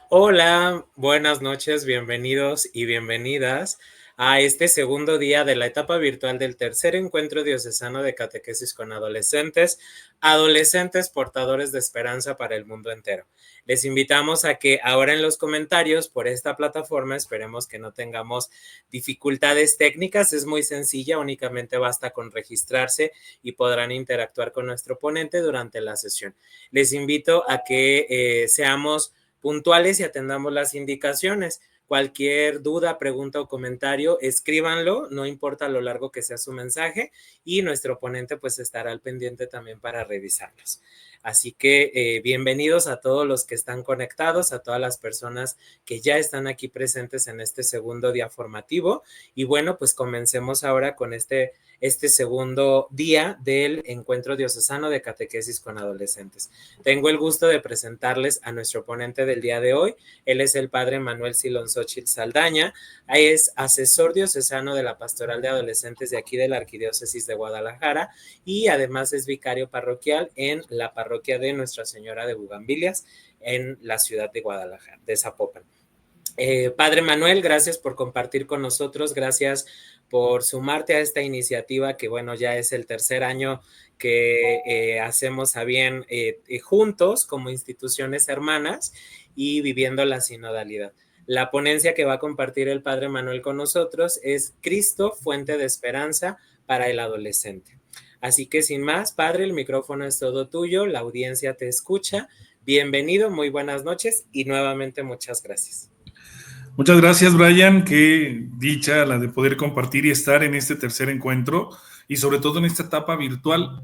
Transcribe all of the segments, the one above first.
Hola, buenas noches, bienvenidos y bienvenidas a este segundo día de la etapa virtual del tercer encuentro diocesano de catequesis con adolescentes, adolescentes portadores de esperanza para el mundo entero. Les invitamos a que ahora en los comentarios por esta plataforma, esperemos que no tengamos dificultades técnicas, es muy sencilla, únicamente basta con registrarse y podrán interactuar con nuestro ponente durante la sesión. Les invito a que seamos puntuales y atendamos las indicaciones. Cualquier duda, pregunta o comentario, escríbanlo, no importa lo largo que sea su mensaje, y nuestro ponente pues estará al pendiente también para revisarlos. Así que bienvenidos a todos los que están conectados, a todas las personas que ya están aquí presentes en este segundo día formativo. Y bueno, pues comencemos ahora con este segundo día del encuentro diocesano de catequesis con adolescentes. Tengo el gusto de presentarles a nuestro ponente del día de hoy. Él es el padre Manuel Silonzóchitl Saldaña, es asesor diocesano de la Pastoral de Adolescentes de aquí de la Arquidiócesis de Guadalajara y además es vicario parroquial en la parroquia de Nuestra Señora de Bugambilias en la ciudad de Guadalajara, de Zapopan. Padre Manuel, gracias por compartir con nosotros, gracias por sumarte a esta iniciativa que bueno, ya es el tercer año que hacemos a bien juntos como instituciones hermanas y viviendo la sinodalidad. La ponencia que va a compartir el Padre Manuel con nosotros es Cristo, fuente de esperanza para el adolescente. Así que sin más, Padre, el micrófono es todo tuyo, la audiencia te escucha. Bienvenido, muy buenas noches y nuevamente muchas gracias. Muchas gracias, Brian. Qué dicha la de poder compartir y estar en este tercer encuentro y sobre todo en esta etapa virtual.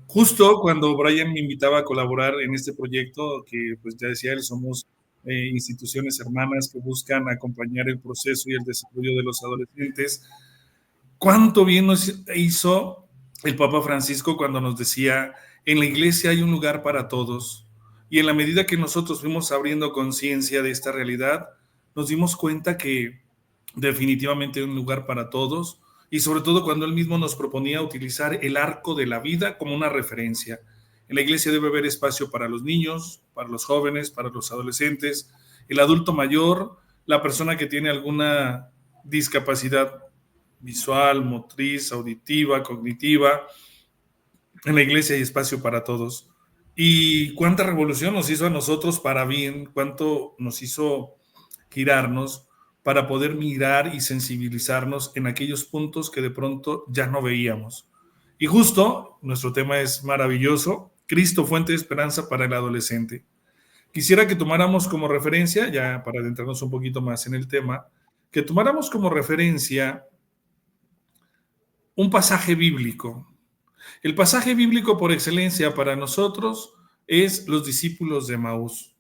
Justo cuando Brian me invitaba a colaborar en este proyecto, que pues ya decía él, somos instituciones hermanas que buscan acompañar el proceso y el desarrollo de los adolescentes. ¿Cuánto bien nos hizo el Papa Francisco cuando nos decía, en la iglesia hay un lugar para todos? Y en la medida que nosotros fuimos abriendo conciencia de esta realidad, nos dimos cuenta que definitivamente hay un lugar para todos, y sobre todo cuando él mismo nos proponía utilizar el arco de la vida como una referencia. En la iglesia debe haber espacio para los niños, para los jóvenes, para los adolescentes, el adulto mayor, la persona que tiene alguna discapacidad visual, motriz, auditiva, cognitiva. En la iglesia hay espacio para todos. Y cuánta revolución nos hizo a nosotros para bien, cuánto nos hizo girarnos para poder mirar y sensibilizarnos en aquellos puntos que de pronto ya no veíamos. Y justo, nuestro tema es maravilloso, Cristo, fuente de esperanza para el adolescente. Quisiera que tomáramos como referencia, ya para adentrarnos un poquito más en el tema, que tomáramos como referencia un pasaje bíblico. El pasaje bíblico por excelencia para nosotros es los discípulos de Emaús.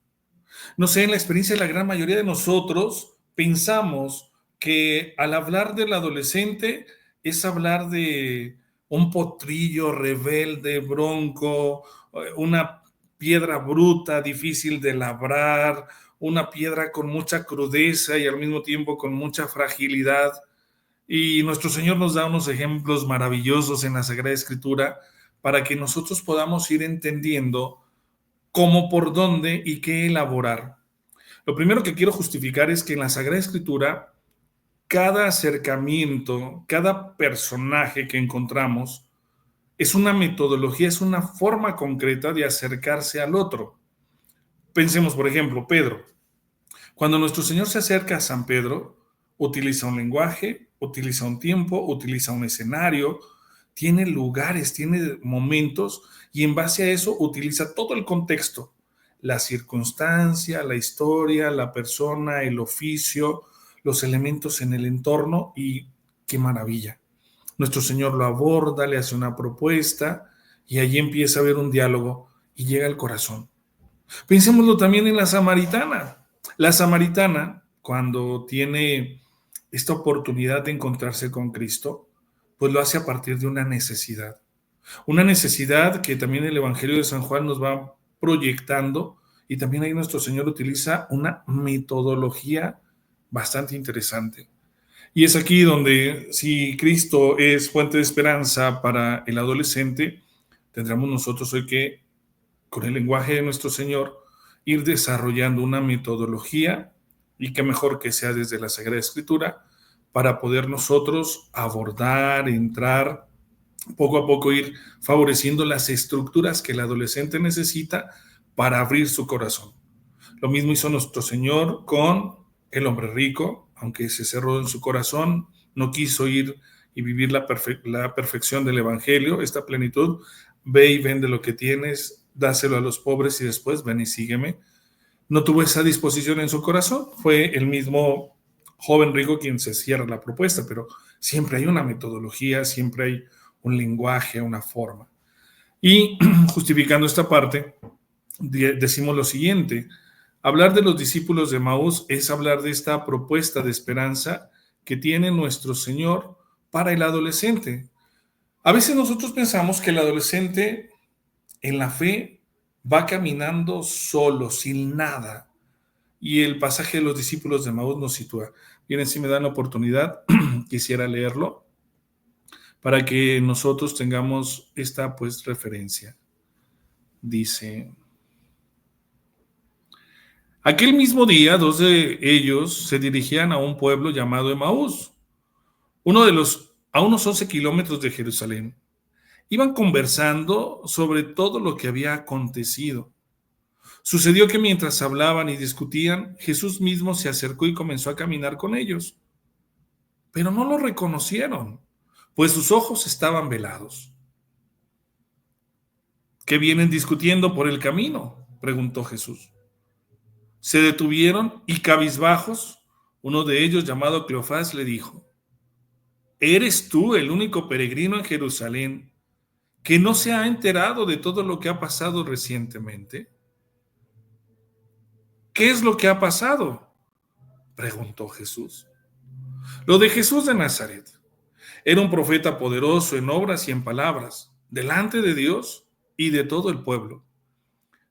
No sé, en la experiencia de la gran mayoría de nosotros pensamos que al hablar del adolescente es hablar de un potrillo rebelde, bronco, una piedra bruta, difícil de labrar, una piedra con mucha crudeza y al mismo tiempo con mucha fragilidad. Y nuestro Señor nos da unos ejemplos maravillosos en la Sagrada Escritura para que nosotros podamos ir entendiendo cómo, por dónde y qué elaborar. Lo primero que quiero justificar es que en la Sagrada Escritura, cada acercamiento, cada personaje que encontramos es una metodología, es una forma concreta de acercarse al otro. Pensemos, por ejemplo, Pedro. Cuando nuestro Señor se acerca a San Pedro, utiliza un lenguaje, utiliza un tiempo, utiliza un escenario, tiene lugares, tiene momentos y en base a eso utiliza todo el contexto, la circunstancia, la historia, la persona, el oficio, los elementos en el entorno y qué maravilla. Nuestro Señor lo aborda, le hace una propuesta y allí empieza a haber un diálogo y llega al corazón. Pensémoslo también en la samaritana. La samaritana, cuando tiene esta oportunidad de encontrarse con Cristo, pues lo hace a partir de una necesidad. Una necesidad que también el Evangelio de San Juan nos va proyectando y también ahí nuestro Señor utiliza una metodología bastante interesante. Y es aquí donde si Cristo es fuente de esperanza para el adolescente, tendremos nosotros hoy que, con el lenguaje de nuestro Señor, ir desarrollando una metodología, y qué mejor que sea desde la Sagrada Escritura, para poder nosotros abordar, entrar, poco a poco ir favoreciendo las estructuras que el adolescente necesita para abrir su corazón. Lo mismo hizo nuestro Señor con el hombre rico, aunque se cerró en su corazón, no quiso ir y vivir la perfección del Evangelio, esta plenitud. Ve y vende lo que tienes, dáselo a los pobres y después ven y sígueme. No tuvo esa disposición en su corazón, fue el mismo joven rico quien se cierra la propuesta, pero siempre hay una metodología, siempre hay un lenguaje, una forma. Y justificando esta parte, decimos lo siguiente: hablar de los discípulos de Emaús es hablar de esta propuesta de esperanza que tiene nuestro Señor para el adolescente. A veces nosotros pensamos que el adolescente en la fe va caminando solo, sin nada. Y el pasaje de los discípulos de Emaús nos sitúa. Bien, si me dan la oportunidad, quisiera leerlo para que nosotros tengamos esta pues referencia. Dice: aquel mismo día, 2 de ellos se dirigían a un pueblo llamado Emaús, a unos 11 kilómetros de Jerusalén. Iban conversando sobre todo lo que había acontecido. Sucedió que mientras hablaban y discutían, Jesús mismo se acercó y comenzó a caminar con ellos. Pero no lo reconocieron, pues sus ojos estaban velados. ¿Qué vienen discutiendo por el camino?, preguntó Jesús. Se detuvieron y cabizbajos, uno de ellos, llamado Cleofás, le dijo: ¿eres tú el único peregrino en Jerusalén que no se ha enterado de todo lo que ha pasado recientemente? ¿Qué es lo que ha pasado?, preguntó Jesús. Lo de Jesús de Nazaret. Era un profeta poderoso en obras y en palabras, delante de Dios y de todo el pueblo.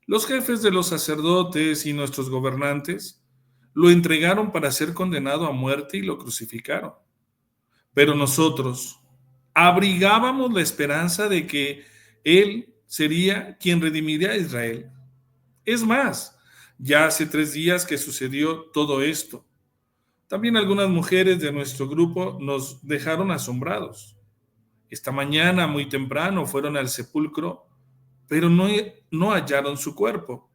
Los jefes de los sacerdotes y nuestros gobernantes lo entregaron para ser condenado a muerte y lo crucificaron. Pero nosotros abrigábamos la esperanza de que Él sería quien redimiría a Israel. Es más, ya hace 3 días que sucedió todo esto. También algunas mujeres de nuestro grupo nos dejaron asombrados. Esta mañana, muy temprano, fueron al sepulcro, pero no hallaron su cuerpo.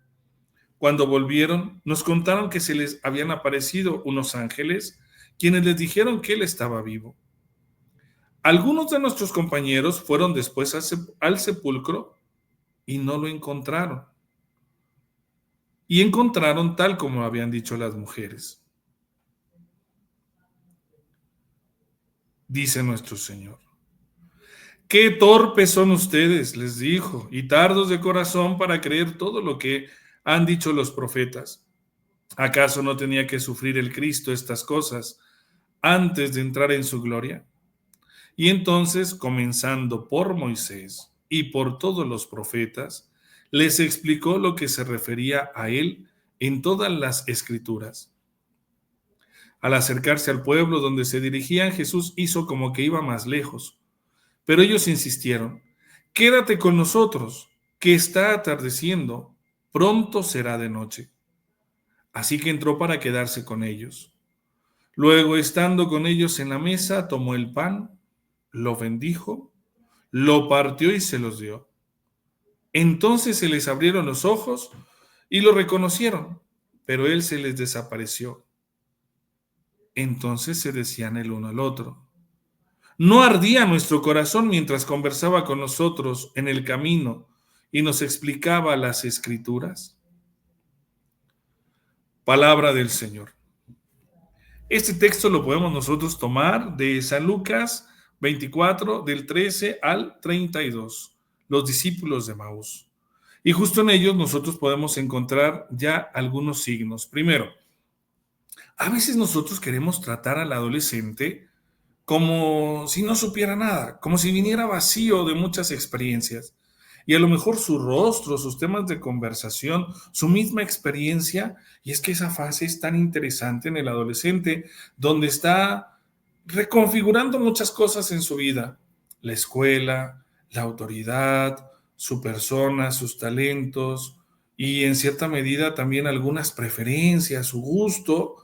Cuando volvieron, nos contaron que se les habían aparecido unos ángeles, quienes les dijeron que él estaba vivo. Algunos de nuestros compañeros fueron después al sepulcro y no lo encontraron. Y encontraron tal como habían dicho las mujeres. Dice nuestro Señor: qué torpes son ustedes, les dijo, y tardos de corazón para creer todo lo que han dicho los profetas. ¿Acaso no tenía que sufrir el Cristo estas cosas antes de entrar en su gloria? Y entonces, comenzando por Moisés y por todos los profetas, les explicó lo que se refería a él en todas las escrituras. Al acercarse al pueblo donde se dirigían, Jesús hizo como que iba más lejos. Pero ellos insistieron: quédate con nosotros, que está atardeciendo, pronto será de noche. Así que entró para quedarse con ellos. Luego, estando con ellos en la mesa, tomó el pan, lo bendijo, lo partió y se los dio. Entonces se les abrieron los ojos y lo reconocieron, pero él se les desapareció. Entonces se decían el uno al otro: ¿no ardía nuestro corazón mientras conversaba con nosotros en el camino y nos explicaba las Escrituras? Palabra del Señor. Este texto lo podemos nosotros tomar de San Lucas 24, del 13 al 32, los discípulos de Emaús. Y justo en ellos nosotros podemos encontrar ya algunos signos. Primero, a veces nosotros queremos tratar al adolescente como si no supiera nada, como si viniera vacío de muchas experiencias. Y a lo mejor su rostro, sus temas de conversación, su misma experiencia, y es que esa fase es tan interesante en el adolescente, donde está reconfigurando muchas cosas en su vida: la escuela, la autoridad, su persona, sus talentos, y en cierta medida también algunas preferencias, su gusto,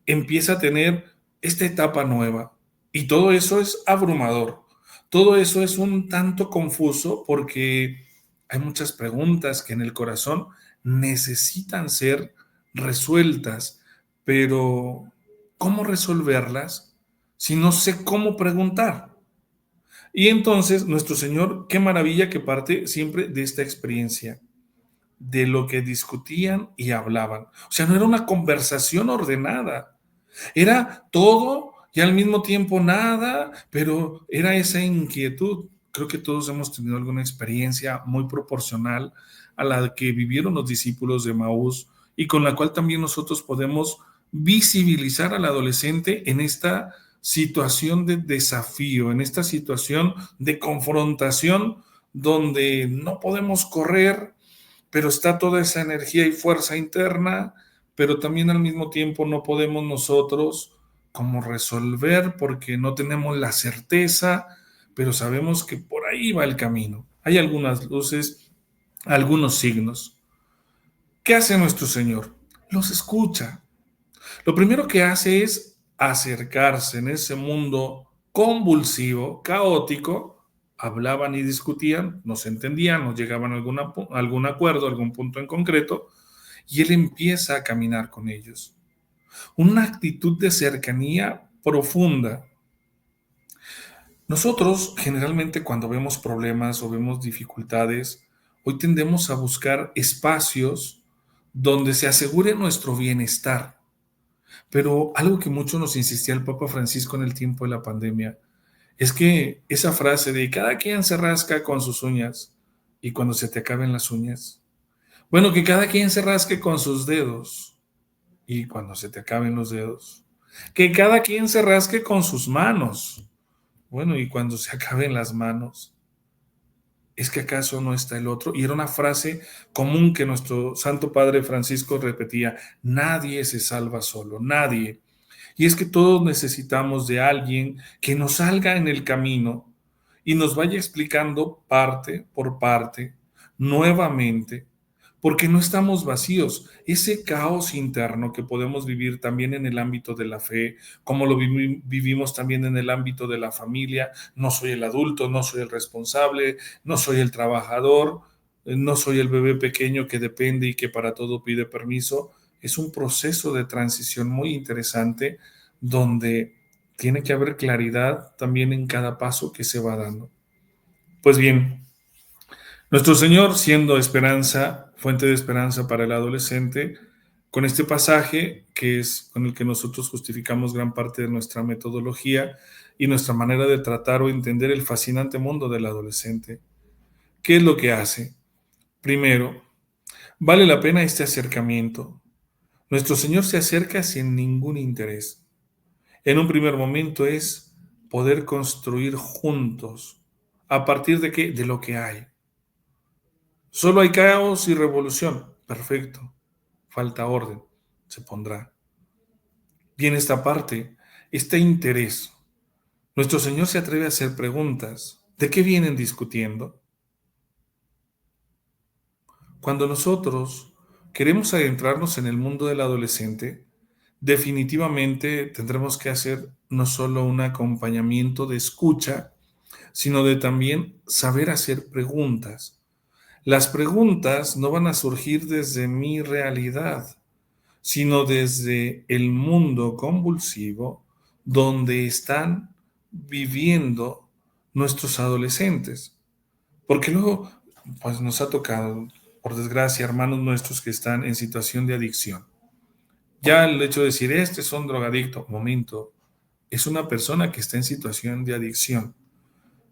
empieza a tener esta etapa nueva. Y todo eso es abrumador. Todo eso es un tanto confuso porque hay muchas preguntas que en el corazón necesitan ser resueltas, pero ¿cómo resolverlas si no sé cómo preguntar? Y entonces nuestro Señor, qué maravilla que parte siempre de esta experiencia, de lo que discutían y hablaban. O sea, no era una conversación ordenada, era todo y al mismo tiempo nada, pero era esa inquietud. Creo que todos hemos tenido alguna experiencia muy proporcional a la que vivieron los discípulos de Maús y con la cual también nosotros podemos visibilizar al adolescente en esta situación de desafío, en esta situación de confrontación donde no podemos correr, pero está toda esa energía y fuerza interna, pero también al mismo tiempo no podemos nosotros como resolver porque no tenemos la certeza, pero sabemos que por ahí va el camino. Hay algunas luces, algunos signos. ¿Qué hace nuestro Señor? Los escucha. Lo primero que hace es acercarse en ese mundo convulsivo, caótico. Hablaban y discutían, no se entendían, no llegaban a algún acuerdo, algún punto en concreto, y él empieza a caminar con ellos. Una actitud de cercanía profunda. Nosotros generalmente cuando vemos problemas o vemos dificultades, hoy tendemos a buscar espacios donde se asegure nuestro bienestar. Pero algo que mucho nos insistía el Papa Francisco en el tiempo de la pandemia es que esa frase de cada quien se rasca con sus uñas y cuando se te acaben las uñas, bueno, que cada quien se rasque con sus dedos y cuando se te acaben los dedos, que cada quien se rasque con sus manos, bueno, y cuando se acaben las manos, ¿es que acaso no está el otro? Y era una frase común que nuestro Santo Padre Francisco repetía: nadie se salva solo, nadie. Y es que todos necesitamos de alguien que nos salga en el camino y nos vaya explicando parte por parte, nuevamente, porque no estamos vacíos. Ese caos interno que podemos vivir también en el ámbito de la fe, como lo vivimos también en el ámbito de la familia, no soy el adulto, no soy el responsable, no soy el trabajador, no soy el bebé pequeño que depende y que para todo pide permiso. Es un proceso de transición muy interesante donde tiene que haber claridad también en cada paso que se va dando. Pues bien, nuestro Señor, siendo esperanza, fuente de esperanza para el adolescente, con este pasaje, que es con el que nosotros justificamos gran parte de nuestra metodología y nuestra manera de tratar o entender el fascinante mundo del adolescente. ¿Qué es lo que hace? Primero, vale la pena este acercamiento. Nuestro Señor se acerca sin ningún interés. En un primer momento es poder construir juntos. ¿A partir de qué? De lo que hay. Solo hay caos y revolución. Perfecto. Falta orden. Se pondrá. Viene esta parte, este interés. Nuestro Señor se atreve a hacer preguntas. ¿De qué vienen discutiendo? Cuando nosotros queremos adentrarnos en el mundo del adolescente, definitivamente tendremos que hacer no solo un acompañamiento de escucha, sino de también saber hacer preguntas. Las preguntas no van a surgir desde mi realidad, sino desde el mundo convulsivo donde están viviendo nuestros adolescentes. Porque luego, pues nos ha tocado, por desgracia, hermanos nuestros que están en situación de adicción. Ya el hecho de decir, este es un drogadicto, momento, es una persona que está en situación de adicción.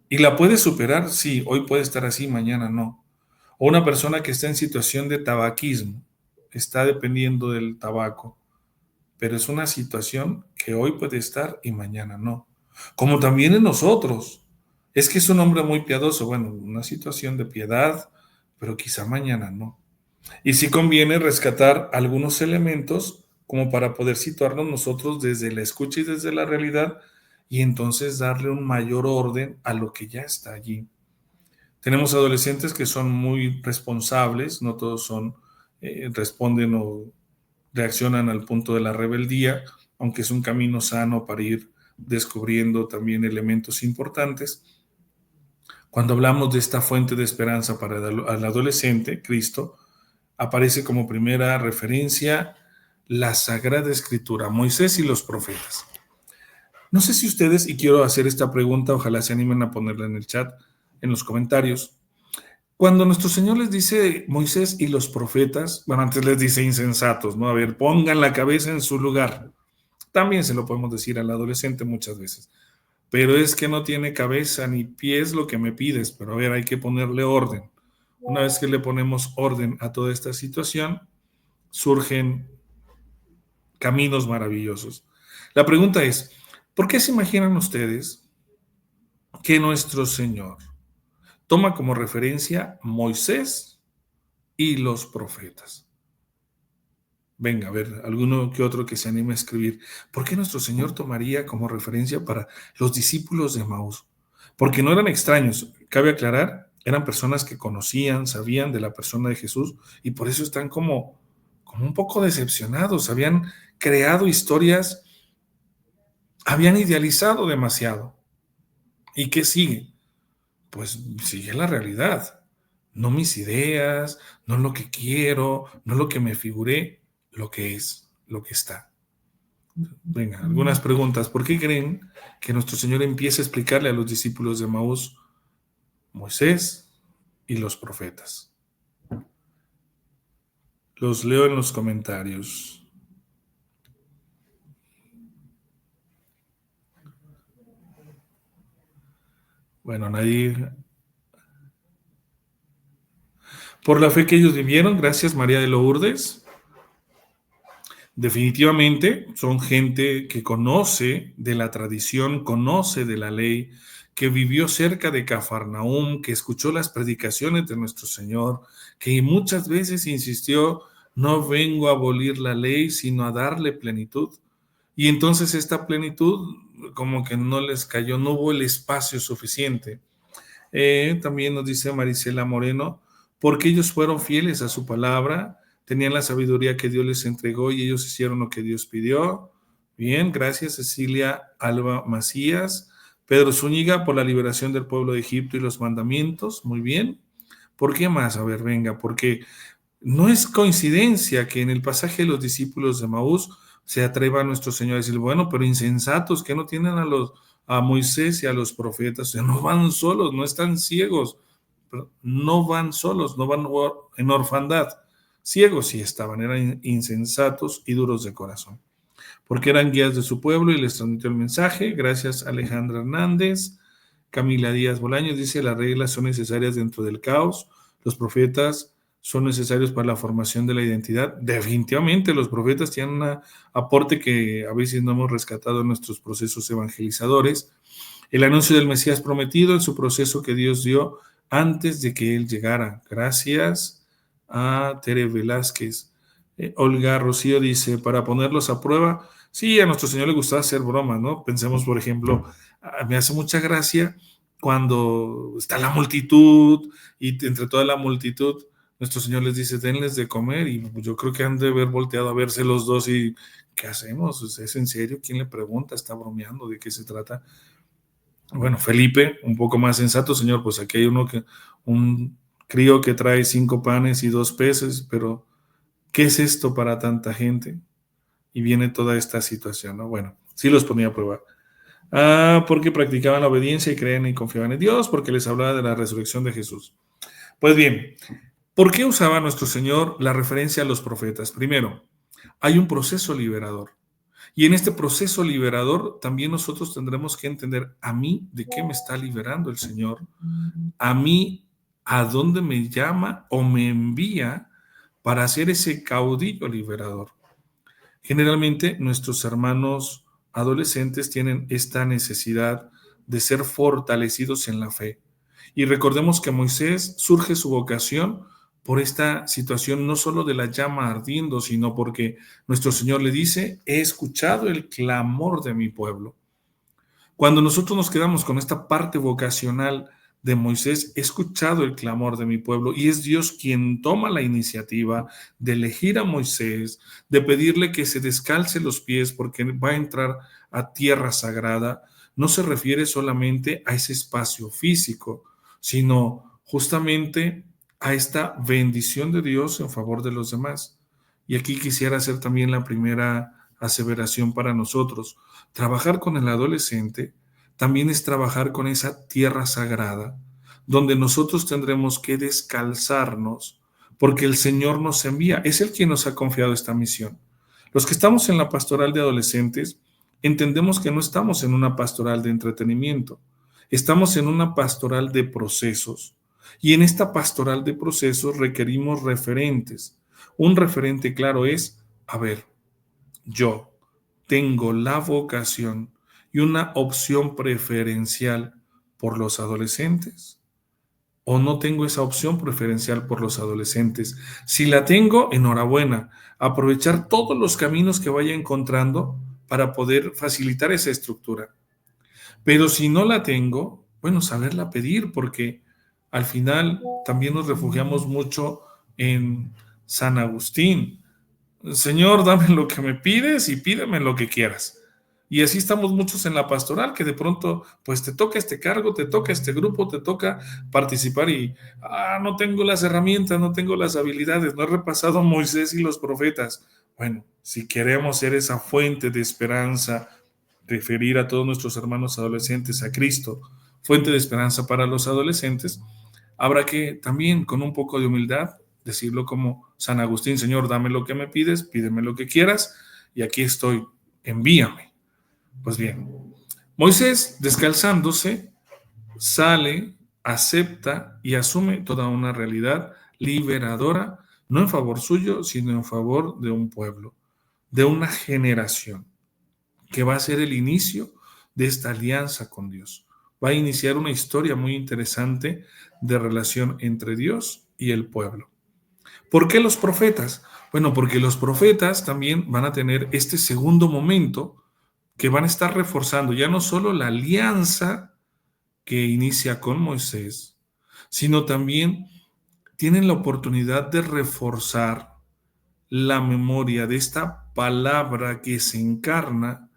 ¿Y la puede superar? Sí, hoy puede estar así, mañana no. O una persona que está en situación de tabaquismo, está dependiendo del tabaco, pero es una situación que hoy puede estar y mañana no. Como también en nosotros. Es que es un hombre muy piadoso, bueno, una situación de piedad, pero quizá mañana no. Y sí conviene rescatar algunos elementos como para poder situarnos nosotros desde la escucha y desde la realidad y entonces darle un mayor orden a lo que ya está allí. Tenemos adolescentes que son muy responsables, no todos son responden o reaccionan al punto de la rebeldía, aunque es un camino sano para ir descubriendo también elementos importantes. Cuando hablamos de esta fuente de esperanza para el adolescente, Cristo, aparece como primera referencia la Sagrada Escritura, Moisés y los profetas. No sé si ustedes, y quiero hacer esta pregunta, ojalá se animen a ponerla en el chat, en los comentarios. Cuando nuestro Señor les dice Moisés y los profetas, bueno, antes les dice insensatos, ¿no? A ver, pongan la cabeza en su lugar. También se lo podemos decir al adolescente muchas veces. Pero es que no tiene cabeza ni pies lo que me pides, pero a ver, hay que ponerle orden. Una vez que le ponemos orden a toda esta situación, surgen caminos maravillosos. La pregunta es, ¿por qué se imaginan ustedes que nuestro Señor toma como referencia Moisés y los profetas? Venga, a ver, alguno que otro que se anime a escribir. ¿Por qué nuestro Señor tomaría como referencia para los discípulos de Emaús? Porque no eran extraños, cabe aclarar, eran personas que conocían, sabían de la persona de Jesús y por eso están como un poco decepcionados. Habían creado historias, habían idealizado demasiado. ¿Y qué sigue? Pues sigue la realidad. No mis ideas, no lo que quiero, no lo que me figuré, lo que es, lo que está. Venga, algunas preguntas. ¿Por qué creen que nuestro Señor empieza a explicarle a los discípulos de Emaús Moisés y los profetas? Los leo en los comentarios. Bueno, nadie. Por la fe que ellos vivieron, gracias María de Lourdes. Definitivamente son gente que conoce de la tradición, conoce de la ley, que vivió cerca de Cafarnaúm, que escuchó las predicaciones de nuestro Señor, que muchas veces insistió, no vengo a abolir la ley, sino a darle plenitud. Y entonces esta plenitud como que no les cayó, no hubo el espacio suficiente. También nos dice Marisela Moreno, porque ellos fueron fieles a su palabra, tenían la sabiduría que Dios les entregó y ellos hicieron lo que Dios pidió. Bien, gracias Cecilia Alba Macías. Pedro Zúñiga, por la liberación del pueblo de Egipto y los mandamientos. Muy bien. ¿Por qué más? A ver, venga, porque no es coincidencia que en el pasaje de los discípulos de Maús se atreva a nuestro Señor a decir, bueno, pero insensatos, que no tienen a Moisés y a los profetas, o sea, no van solos, no están ciegos, no van solos, no van en orfandad. Ciegos sí estaban, eran insensatos y duros de corazón, porque eran guías de su pueblo y les transmitió el mensaje. Gracias Alejandra Hernández. Camila Díaz Bolaños dice, las reglas son necesarias dentro del caos, los profetas son necesarios para la formación de la identidad. Definitivamente los profetas tienen un aporte que a veces no hemos rescatado en nuestros procesos evangelizadores. El anuncio del Mesías prometido en su proceso que Dios dio antes de que Él llegara. Gracias a Tere Velázquez. Olga Rocío dice, para ponerlos a prueba, sí, a nuestro Señor le gustaba hacer bromas, ¿no? Pensemos, por ejemplo, me hace mucha gracia cuando está la multitud y entre toda la multitud nuestro Señor les dice, denles de comer, y yo creo que han de haber volteado a verse los dos y, ¿qué hacemos? ¿Es en serio? ¿Quién le pregunta? ¿Está bromeando? ¿De qué se trata? Bueno, Felipe, un poco más sensato, Señor, pues aquí hay un crío que trae 5 panes y 2 peces, pero ¿qué es esto para tanta gente? Y viene toda esta situación, ¿no? Bueno, sí los ponía a prueba. Porque practicaban la obediencia y creían y confiaban en Dios, porque les hablaba de la resurrección de Jesús. Pues bien, ¿por qué usaba nuestro Señor la referencia a los profetas? Primero, hay un proceso liberador. Y en este proceso liberador también nosotros tendremos que entender a mí de qué me está liberando el Señor, a mí a dónde me llama o me envía para ser ese caudillo liberador. Generalmente nuestros hermanos adolescentes tienen esta necesidad de ser fortalecidos en la fe. Y recordemos que Moisés surge su vocación por esta situación no solo de la llama ardiendo, sino porque nuestro Señor le dice, he escuchado el clamor de mi pueblo. Cuando nosotros nos quedamos con esta parte vocacional de Moisés, he escuchado el clamor de mi pueblo, y es Dios quien toma la iniciativa de elegir a Moisés, de pedirle que se descalce los pies porque va a entrar a tierra sagrada. No se refiere solamente a ese espacio físico, sino justamente a esta bendición de Dios en favor de los demás. Y aquí quisiera hacer también la primera aseveración para nosotros. Trabajar con el adolescente también es trabajar con esa tierra sagrada, donde nosotros tendremos que descalzarnos, porque el Señor nos envía, es Él quien nos ha confiado esta misión. Los que estamos en la pastoral de adolescentes, entendemos que no estamos en una pastoral de entretenimiento, estamos en una pastoral de procesos. Y en esta pastoral de procesos requerimos referentes. Un referente claro es, a ver, yo tengo la vocación y una opción preferencial por los adolescentes, o no tengo esa opción preferencial por los adolescentes. Si la tengo, enhorabuena, aprovechar todos los caminos que vaya encontrando para poder facilitar esa estructura. Pero si no la tengo, bueno, saberla pedir, porque al final también nos refugiamos mucho en San Agustín. Señor, dame lo que me pides y pídeme lo que quieras. Y así estamos muchos en la pastoral, que de pronto pues te toca este cargo, te toca este grupo, te toca participar y no tengo las herramientas, no tengo las habilidades, no he repasado Moisés y los profetas. Bueno, si queremos ser esa fuente de esperanza, referir a todos nuestros hermanos adolescentes a Cristo, fuente de esperanza para los adolescentes, habrá que también con un poco de humildad decirlo como San Agustín: Señor, dame lo que me pides, pídeme lo que quieras, y aquí estoy, envíame. Pues bien, Moisés, descalzándose, sale, acepta y asume toda una realidad liberadora, no en favor suyo, sino en favor de un pueblo, de una generación, que va a ser el inicio de esta alianza con Dios. Va a iniciar una historia muy interesante de relación entre Dios y el pueblo. ¿Por qué los profetas? Bueno, porque los profetas también van a tener este segundo momento que van a estar reforzando ya no solo la alianza que inicia con Moisés, sino también tienen la oportunidad de reforzar la memoria de esta palabra que se encarna,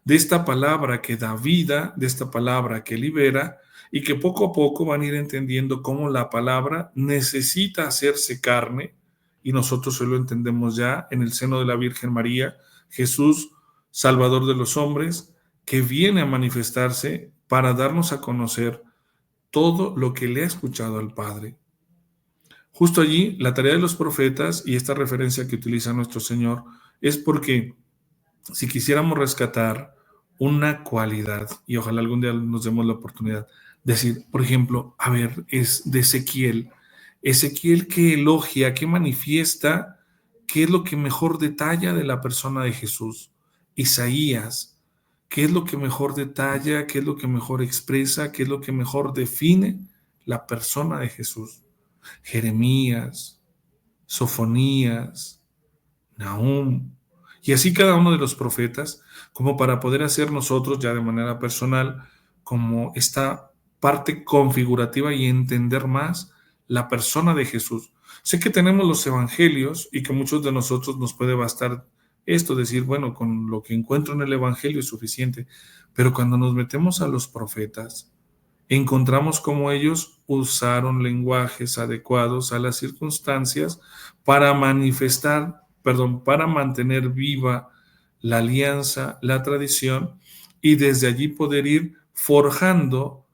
de esta palabra que da vida, de esta palabra que libera, y que poco a poco van a ir entendiendo cómo la palabra necesita hacerse carne, y nosotros hoy lo entendemos ya en el seno de la Virgen María, Jesús, Salvador de los hombres, que viene a manifestarse para darnos a conocer todo lo que le ha escuchado al Padre. Justo allí, la tarea de los profetas, y esta referencia que utiliza nuestro Señor, es porque si quisiéramos rescatar una cualidad, y ojalá algún día nos demos la oportunidad, decir, por ejemplo, a ver, es de Ezequiel, Ezequiel que elogia, que manifiesta, qué es lo que mejor detalla de la persona de Jesús. Isaías, qué es lo que mejor detalla, qué es lo que mejor expresa, qué es lo que mejor define la persona de Jesús. Jeremías, Sofonías, Nahum, y así cada uno de los profetas, como para poder hacer nosotros ya de manera personal, como esta parte configurativa y entender más la persona de Jesús. Sé que tenemos los evangelios y que muchos de nosotros nos puede bastar esto, decir, bueno, con lo que encuentro en el evangelio es suficiente, pero cuando nos metemos a los profetas, encontramos cómo ellos usaron lenguajes adecuados a las circunstancias para para mantener viva la alianza, la tradición, y desde allí poder ir forjando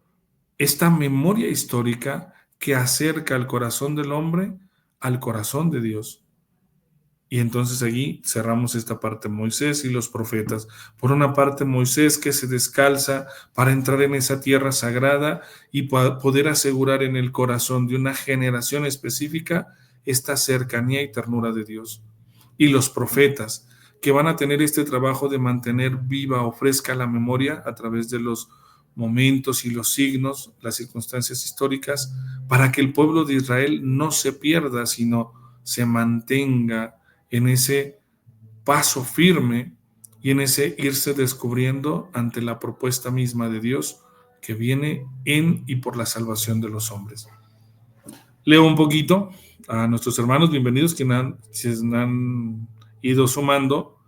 esta memoria histórica que acerca al corazón del hombre al corazón de Dios. Y entonces allí cerramos esta parte, Moisés y los profetas. Por una parte, Moisés que se descalza para entrar en esa tierra sagrada y poder asegurar en el corazón de una generación específica esta cercanía y ternura de Dios. Y los profetas que van a tener este trabajo de mantener viva o fresca la memoria a través de los momentos y los signos, las circunstancias históricas, para que el pueblo de Israel no se pierda, sino se mantenga en ese paso firme y en ese irse descubriendo ante la propuesta misma de Dios, que viene en y por la salvación de los hombres. Leo un poquito a nuestros hermanos, bienvenidos, quienes han ido sumando.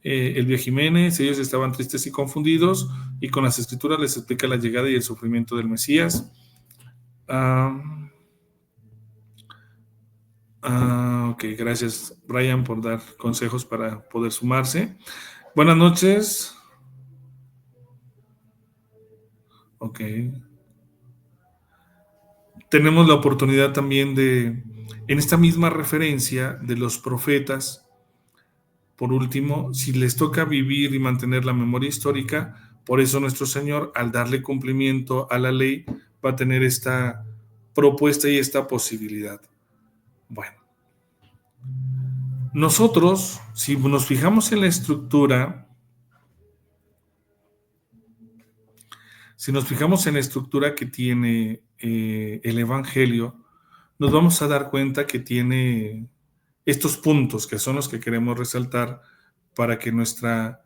Elvia Jiménez, ellos estaban tristes y confundidos, y con las escrituras les explica la llegada y el sufrimiento del Mesías. Ok, gracias Brian por dar consejos para poder sumarse. Buenas noches. Ok. Tenemos la oportunidad también de, en esta misma referencia de los profetas, por último, si les toca vivir y mantener la memoria histórica, por eso nuestro Señor, al darle cumplimiento a la ley, va a tener esta propuesta y esta posibilidad. Bueno, nosotros, si nos fijamos en la estructura, que tiene el Evangelio, nos vamos a dar cuenta que tiene estos puntos que son los que queremos resaltar para que nuestra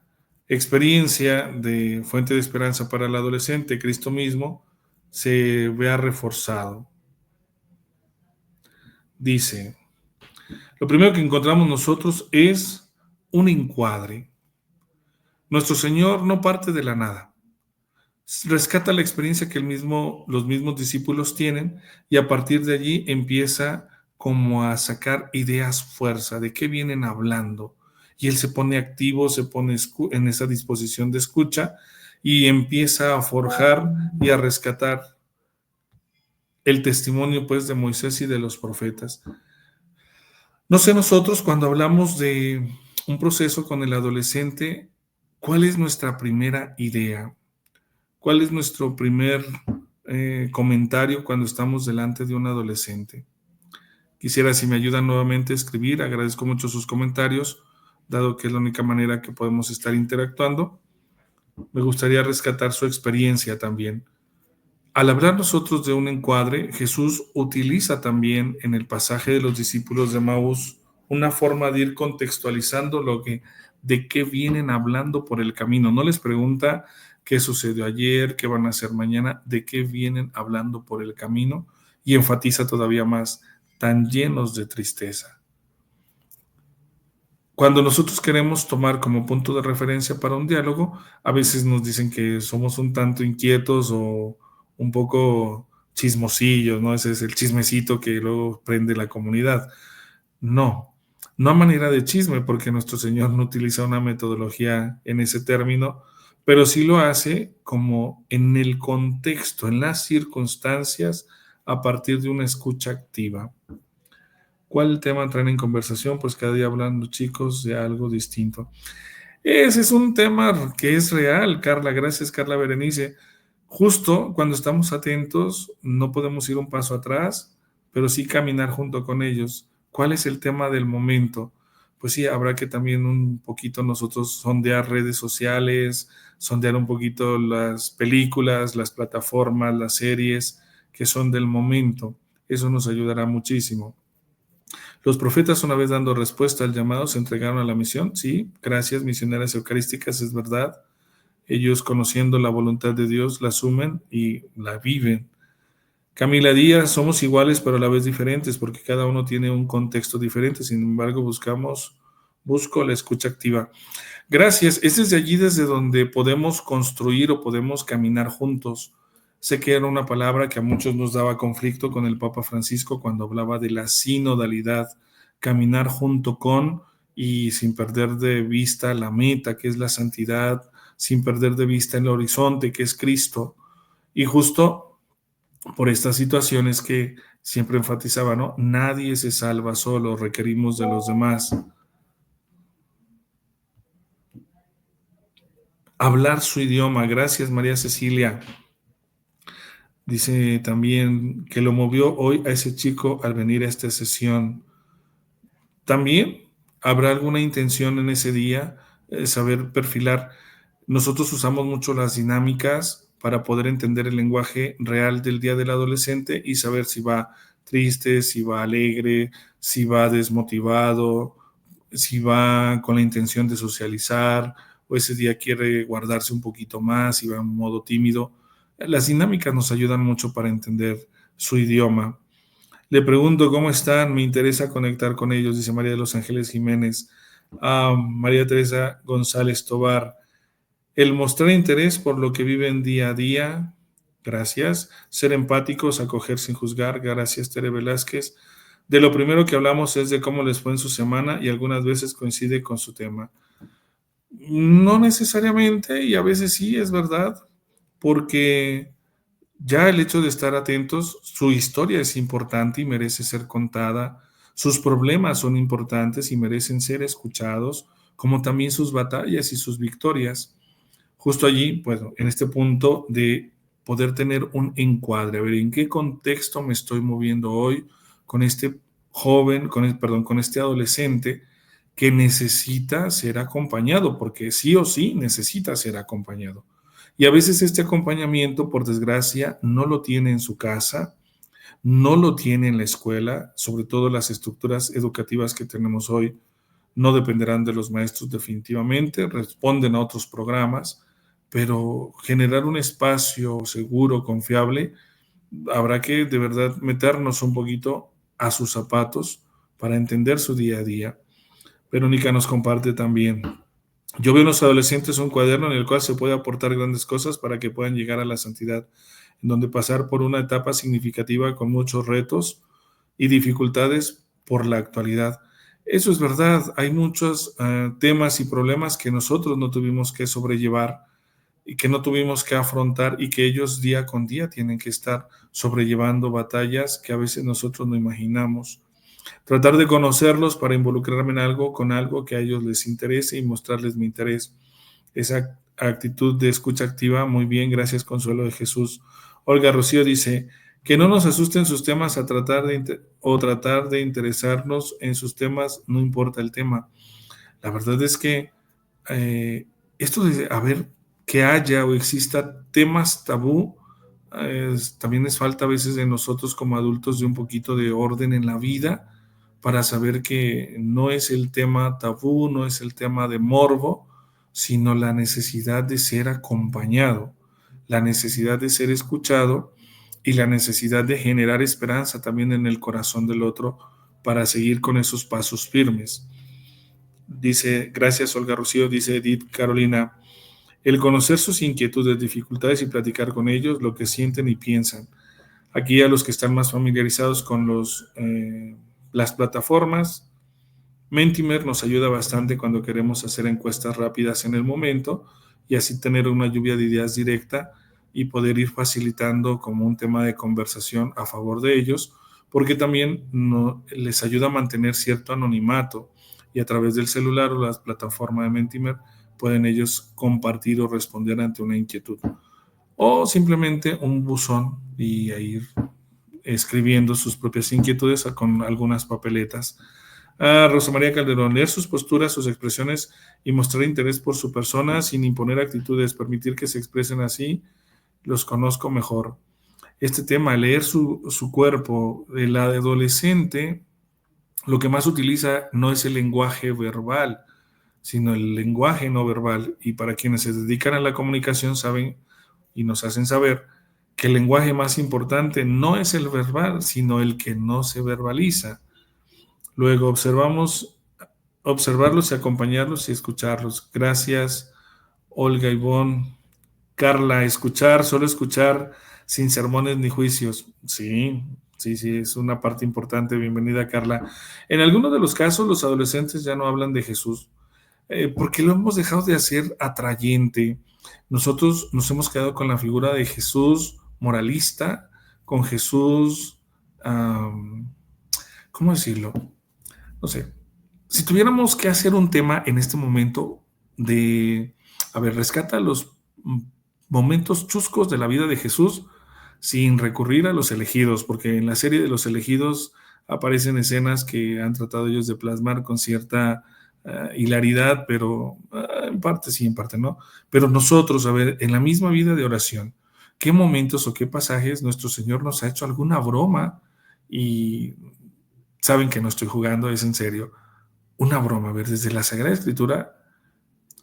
experiencia de fuente de esperanza para el adolescente, Cristo mismo, se vea reforzado. Dice, lo primero que encontramos nosotros es un encuadre. Nuestro Señor no parte de la nada. Rescata la experiencia que los mismos discípulos tienen, y a partir de allí empieza como a sacar ideas fuerza de qué vienen hablando, y él se pone activo, se pone en esa disposición de escucha y empieza a forjar y a rescatar el testimonio pues de Moisés y de los profetas. No sé, nosotros cuando hablamos de un proceso con el adolescente, ¿cuál es nuestra primera idea? ¿Cuál es nuestro primer comentario cuando estamos delante de un adolescente? Quisiera, si me ayudan nuevamente a escribir, agradezco mucho sus comentarios, dado que es la única manera que podemos estar interactuando. Me gustaría rescatar su experiencia también. Al hablar nosotros de un encuadre, Jesús utiliza también en el pasaje de los discípulos de Emaús una forma de ir contextualizando de qué vienen hablando por el camino. No les pregunta qué sucedió ayer, qué van a hacer mañana, de qué vienen hablando por el camino, y enfatiza todavía más, tan llenos de tristeza. Cuando nosotros queremos tomar como punto de referencia para un diálogo, a veces nos dicen que somos un tanto inquietos o un poco chismosillos, ¿no? Ese es el chismecito que luego prende la comunidad. No a manera de chisme, porque nuestro Señor no utiliza una metodología en ese término, pero sí lo hace como en el contexto, en las circunstancias, a partir de una escucha activa. ¿Cuál tema traen en conversación? Pues cada día hablando, chicos, de algo distinto. Ese es un tema que es real, Carla. Gracias, Carla Berenice. Justo cuando estamos atentos, no podemos ir un paso atrás, pero sí caminar junto con ellos. ¿Cuál es el tema del momento? Pues sí, habrá que también un poquito nosotros sondear redes sociales, sondear un poquito las películas, las plataformas, las series que son del momento. Eso nos ayudará muchísimo. Los profetas, una vez dando respuesta al llamado, se entregaron a la misión. Sí, gracias, misioneras eucarísticas, es verdad. Ellos, conociendo la voluntad de Dios, la asumen y la viven. Camila Díaz, somos iguales pero a la vez diferentes, porque cada uno tiene un contexto diferente. Sin embargo, busco la escucha activa. Gracias. Es desde allí desde donde podemos construir o podemos caminar juntos. Sé que era una palabra que a muchos nos daba conflicto con el Papa Francisco cuando hablaba de la sinodalidad, caminar junto con y sin perder de vista la meta, que es la santidad, sin perder de vista el horizonte, que es Cristo. Y justo por estas situaciones que siempre enfatizaba, ¿no? Nadie se salva solo, requerimos de los demás. Hablar su idioma. Gracias, María Cecilia. Dice también que lo movió hoy a ese chico al venir a esta sesión. También habrá alguna intención en ese día, saber perfilar. Nosotros usamos mucho las dinámicas para poder entender el lenguaje real del día del adolescente y saber si va triste, si va alegre, si va desmotivado, si va con la intención de socializar o ese día quiere guardarse un poquito más, si va en modo tímido. Las dinámicas nos ayudan mucho para entender su idioma. Le pregunto cómo están, me interesa conectar con ellos, dice María de los Ángeles Jiménez. María Teresa González Tobar, el mostrar interés por lo que viven día a día, gracias. Ser empáticos, acoger sin juzgar, gracias Tere Velázquez. De lo primero que hablamos es de cómo les fue en su semana y algunas veces coincide con su tema. No necesariamente, y a veces sí, es verdad, porque ya el hecho de estar atentos, su historia es importante y merece ser contada, sus problemas son importantes y merecen ser escuchados, como también sus batallas y sus victorias. Justo allí, bueno, en este punto de poder tener un encuadre, a ver, ¿en qué contexto me estoy moviendo hoy con este joven, con este adolescente que necesita ser acompañado? Porque sí o sí necesita ser acompañado. Y a veces este acompañamiento, por desgracia, no lo tiene en su casa, no lo tiene en la escuela, sobre todo las estructuras educativas que tenemos hoy no dependerán de los maestros definitivamente, responden a otros programas, pero generar un espacio seguro, confiable, habrá que de verdad meternos un poquito a sus zapatos para entender su día a día. Verónica nos comparte también: yo veo en los adolescentes un cuaderno en el cual se puede aportar grandes cosas para que puedan llegar a la santidad, en donde pasar por una etapa significativa con muchos retos y dificultades por la actualidad. Eso es verdad, hay muchos temas y problemas que nosotros no tuvimos que sobrellevar y que no tuvimos que afrontar y que ellos día con día tienen que estar sobrellevando batallas que a veces nosotros no imaginamos. Tratar de conocerlos para involucrarme en algo, con algo que a ellos les interese y mostrarles mi interés. Esa actitud de escucha activa, muy bien, gracias Consuelo de Jesús. Olga Rocío dice: que no nos asusten sus temas tratar de interesarnos en sus temas, no importa el tema. La verdad es que esto de que haya o exista temas tabú, también es falta a veces de nosotros como adultos de un poquito de orden en la vida para saber que no es el tema tabú, no es el tema de morbo, sino la necesidad de ser acompañado, la necesidad de ser escuchado y la necesidad de generar esperanza también en el corazón del otro para seguir con esos pasos firmes. Dice, gracias Olga Rocío, dice Edith Carolina: el conocer sus inquietudes, dificultades y platicar con ellos lo que sienten y piensan. Aquí a los que están más familiarizados con las plataformas, Mentimer nos ayuda bastante cuando queremos hacer encuestas rápidas en el momento y así tener una lluvia de ideas directa y poder ir facilitando como un tema de conversación a favor de ellos, porque también les ayuda a mantener cierto anonimato y a través del celular o la plataforma de Mentimer pueden ellos compartir o responder ante una inquietud. O simplemente un buzón y ir escribiendo sus propias inquietudes con algunas papeletas. Rosa María Calderón: leer sus posturas, sus expresiones y mostrar interés por su persona sin imponer actitudes, permitir que se expresen así, los conozco mejor. Este tema, leer su cuerpo, el adolescente, lo que más utiliza no es el lenguaje verbal, sino el lenguaje no verbal. Y para quienes se dedican a la comunicación saben y nos hacen saber que el lenguaje más importante no es el verbal, sino el que no se verbaliza. Luego observarlos y acompañarlos y escucharlos. Gracias, Olga Ivonne. Carla: escuchar, solo escuchar, sin sermones ni juicios. Sí, es una parte importante. Bienvenida, Carla. En algunos de los casos, los adolescentes ya no hablan de Jesús, porque lo hemos dejado de hacer atrayente. Nosotros nos hemos quedado con la figura de Jesús moralista, con Jesús, ¿cómo decirlo? No sé, si tuviéramos que hacer un tema en este momento rescata los momentos chuscos de la vida de Jesús sin recurrir a los elegidos, porque en la serie de los elegidos aparecen escenas que han tratado ellos de plasmar con cierta hilaridad, pero en parte sí, en parte no. Pero nosotros, en la misma vida de oración, ¿qué momentos o qué pasajes nuestro Señor nos ha hecho alguna broma? Y saben que no estoy jugando, es en serio. Una broma, desde la Sagrada Escritura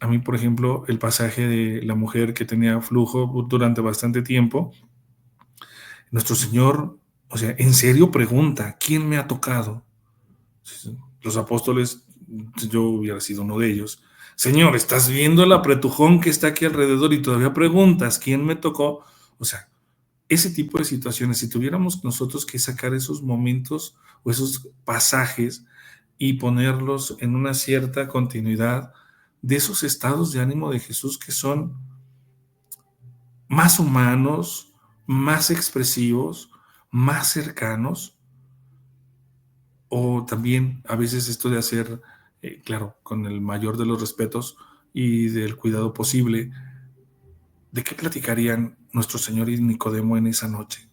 A mí, por ejemplo, el pasaje de la mujer que tenía flujo durante bastante tiempo, nuestro Señor, o sea, en serio pregunta, ¿quién me ha tocado? Los apóstoles, yo hubiera sido uno de ellos. Señor, estás viendo el apretujón que está aquí alrededor y todavía preguntas, ¿quién me tocó? O sea, ese tipo de situaciones, si tuviéramos nosotros que sacar esos momentos o esos pasajes y ponerlos en una cierta continuidad de esos estados de ánimo de Jesús que son más humanos, más expresivos, más cercanos, o también a veces esto de hacer, claro, con el mayor de los respetos y del cuidado posible, ¿de qué platicarían nuestro Señor y Nicodemo en esa noche?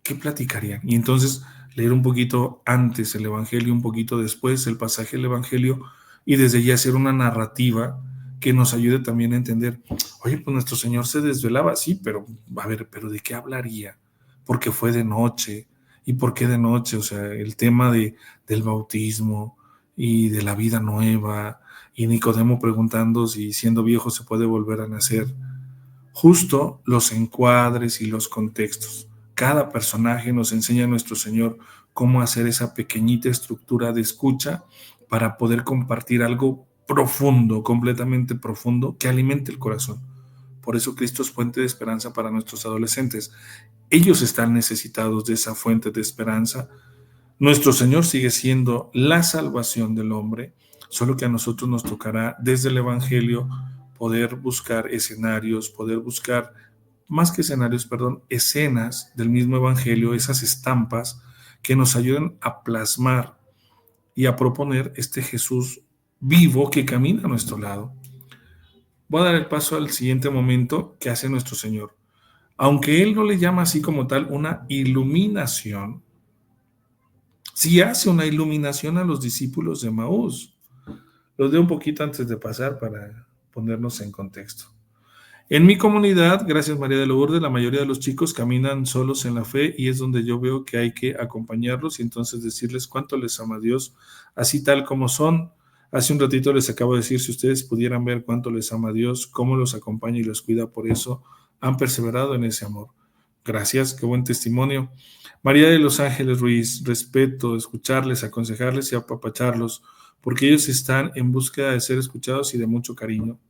¿Qué platicarían? Y entonces leer un poquito antes el Evangelio, un poquito después el pasaje del Evangelio, y desde ya hacer una narrativa que nos ayude también a entender, oye, pues nuestro Señor se desvelaba, sí, pero a ver, pero ¿de qué hablaría? Porque fue de noche. ¿Y por qué de noche? O sea, el tema del bautismo y de la vida nueva, y Nicodemo preguntando si siendo viejo se puede volver a nacer. Justo los encuadres y los contextos. Cada personaje nos enseña a nuestro Señor cómo hacer esa pequeñita estructura de escucha para poder compartir algo profundo, completamente profundo, que alimente el corazón. Por eso Cristo es fuente de esperanza para nuestros adolescentes. Ellos están necesitados de esa fuente de esperanza. Nuestro Señor sigue siendo la salvación del hombre, solo que a nosotros nos tocará desde el Evangelio poder buscar escenarios, poder buscar, más que escenarios, perdón, escenas del mismo Evangelio, esas estampas que nos ayuden a plasmar y a proponer este Jesús vivo que camina a nuestro lado. Voy a dar el paso al siguiente momento que hace nuestro Señor. Aunque Él no le llama así como tal una iluminación, sí hace una iluminación a los discípulos de Maús. Los leo un poquito antes de pasar para ponernos en contexto. En mi comunidad, gracias María de Lourdes, la mayoría de los chicos caminan solos en la fe y es donde yo veo que hay que acompañarlos y entonces decirles cuánto les ama Dios, así tal como son. Hace un ratito les acabo de decir, si ustedes pudieran ver cuánto les ama Dios, cómo los acompaña y los cuida, por eso han perseverado en ese amor. Gracias, qué buen testimonio. María de los Ángeles Ruiz, respeto, escucharles, aconsejarles y apapacharlos, porque ellos están en búsqueda de ser escuchados y de mucho cariño.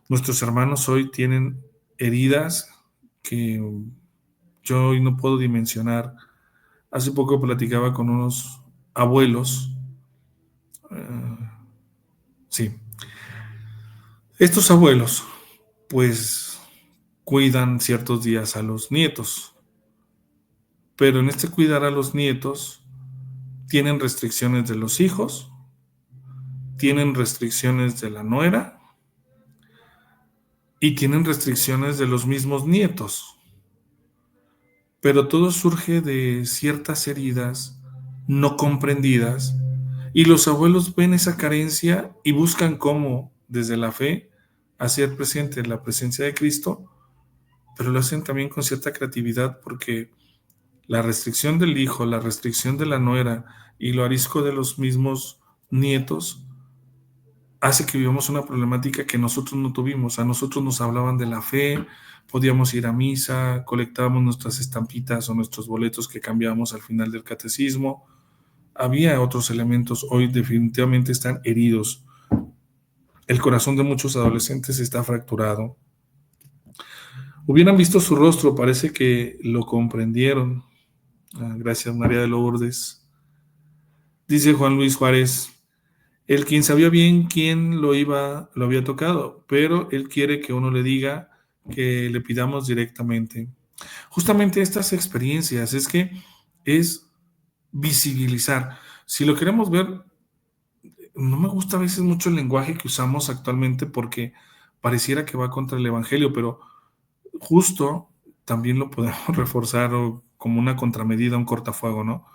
Nuestros hermanos hoy tienen heridas que yo hoy no puedo dimensionar. Hace poco platicaba con unos abuelos. Sí. Estos abuelos, pues, cuidan ciertos días a los nietos. Pero en este cuidar a los nietos, tienen restricciones de los hijos, tienen restricciones de la nuera y tienen restricciones de los mismos nietos. Pero todo surge de ciertas heridas no comprendidas y los abuelos ven esa carencia y buscan cómo, desde la fe, hacer presente la presencia de Cristo, pero lo hacen también con cierta creatividad porque la restricción del hijo, la restricción de la nuera y lo arisco de los mismos nietos hace que vivamos una problemática que nosotros no tuvimos. A nosotros nos hablaban de la fe, podíamos ir a misa, colectábamos nuestras estampitas o nuestros boletos que cambiábamos al final del catecismo. Había otros elementos, hoy definitivamente están heridos. El corazón de muchos adolescentes está fracturado. Hubieran visto su rostro, parece que lo comprendieron. Gracias, María de Lourdes. Dice Juan Luis Juárez, el quien sabía bien quién lo había tocado, pero él quiere que uno le diga que le pidamos directamente. Justamente estas experiencias es que es visibilizar. Si lo queremos ver, no me gusta a veces mucho el lenguaje que usamos actualmente porque pareciera que va contra el Evangelio, pero justo también lo podemos reforzar como una contramedida, un cortafuego, ¿no?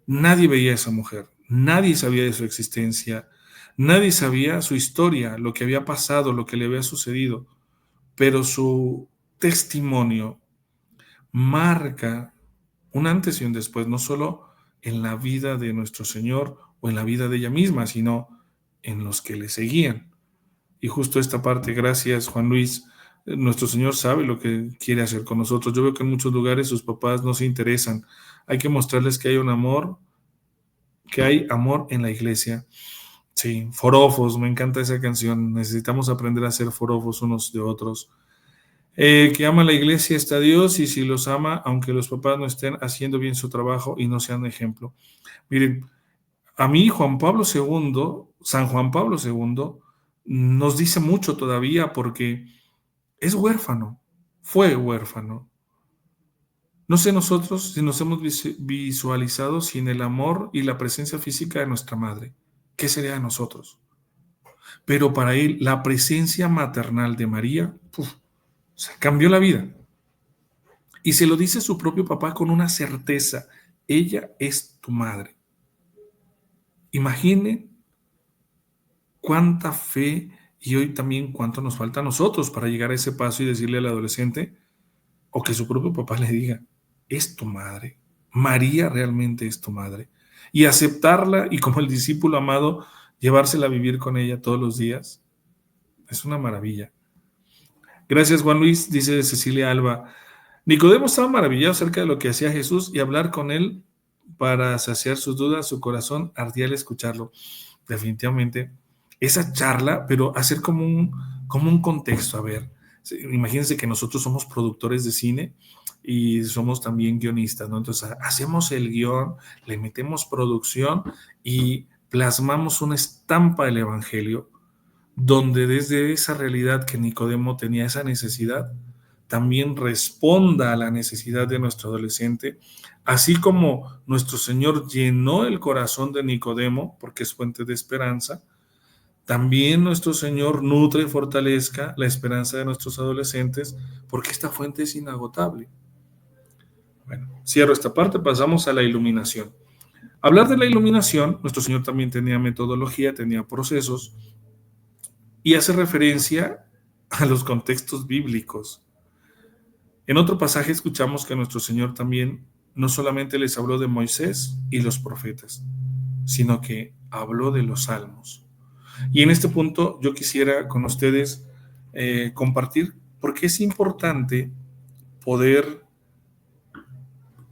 Nadie veía a esa mujer, nadie sabía de su existencia, nadie sabía su historia, lo que había pasado, lo que le había sucedido, pero su testimonio marca un antes y un después, no solo en la vida de nuestro Señor o en la vida de ella misma, sino en los que le seguían. Y justo esta parte, gracias Juan Luis, nuestro Señor sabe lo que quiere hacer con nosotros. Yo veo que en muchos lugares sus papás no se interesan. Hay que mostrarles que hay un amor, que hay amor en la iglesia. Sí, forofos, me encanta esa canción. Necesitamos aprender a ser forofos unos de otros. Que ama la iglesia está Dios y si los ama, aunque los papás no estén haciendo bien su trabajo y no sean ejemplo. Miren, a mí Juan Pablo II, San Juan Pablo II, nos dice mucho todavía porque es huérfano, fue huérfano. No sé nosotros si nos hemos visualizado sin el amor y la presencia física de nuestra madre. ¿Qué sería de nosotros? Pero para él, la presencia maternal de María, o sea, cambió la vida. Y se lo dice su propio papá con una certeza. Ella es tu madre. Imaginen cuánta fe y hoy también cuánto nos falta a nosotros para llegar a ese paso y decirle al adolescente, o que su propio papá le diga, es tu madre. María realmente es tu madre. Y aceptarla y como el discípulo amado, llevársela a vivir con ella todos los días. Es una maravilla. Gracias, Juan Luis, dice Cecilia Alba. Nicodemo estaba maravillado acerca de lo que hacía Jesús y hablar con él para saciar sus dudas, su corazón ardía al escucharlo. Definitivamente, esa charla, pero hacer como un contexto, a ver, imagínense que nosotros somos productores de cine y somos también guionistas, ¿no? Entonces, hacemos el guión, le metemos producción y plasmamos una estampa del Evangelio donde desde esa realidad que Nicodemo tenía esa necesidad, también responda a la necesidad de nuestro adolescente, así como nuestro Señor llenó el corazón de Nicodemo, porque es fuente de esperanza, también nuestro Señor nutre y fortalezca la esperanza de nuestros adolescentes, porque esta fuente es inagotable. Bueno, cierro esta parte, pasamos a la iluminación. Hablar de la iluminación, nuestro Señor también tenía metodología, tenía procesos, y hace referencia a los contextos bíblicos. En otro pasaje escuchamos que nuestro Señor también no solamente les habló de Moisés y los profetas, sino que habló de los salmos. Y en este punto yo quisiera con ustedes compartir por qué es importante poder,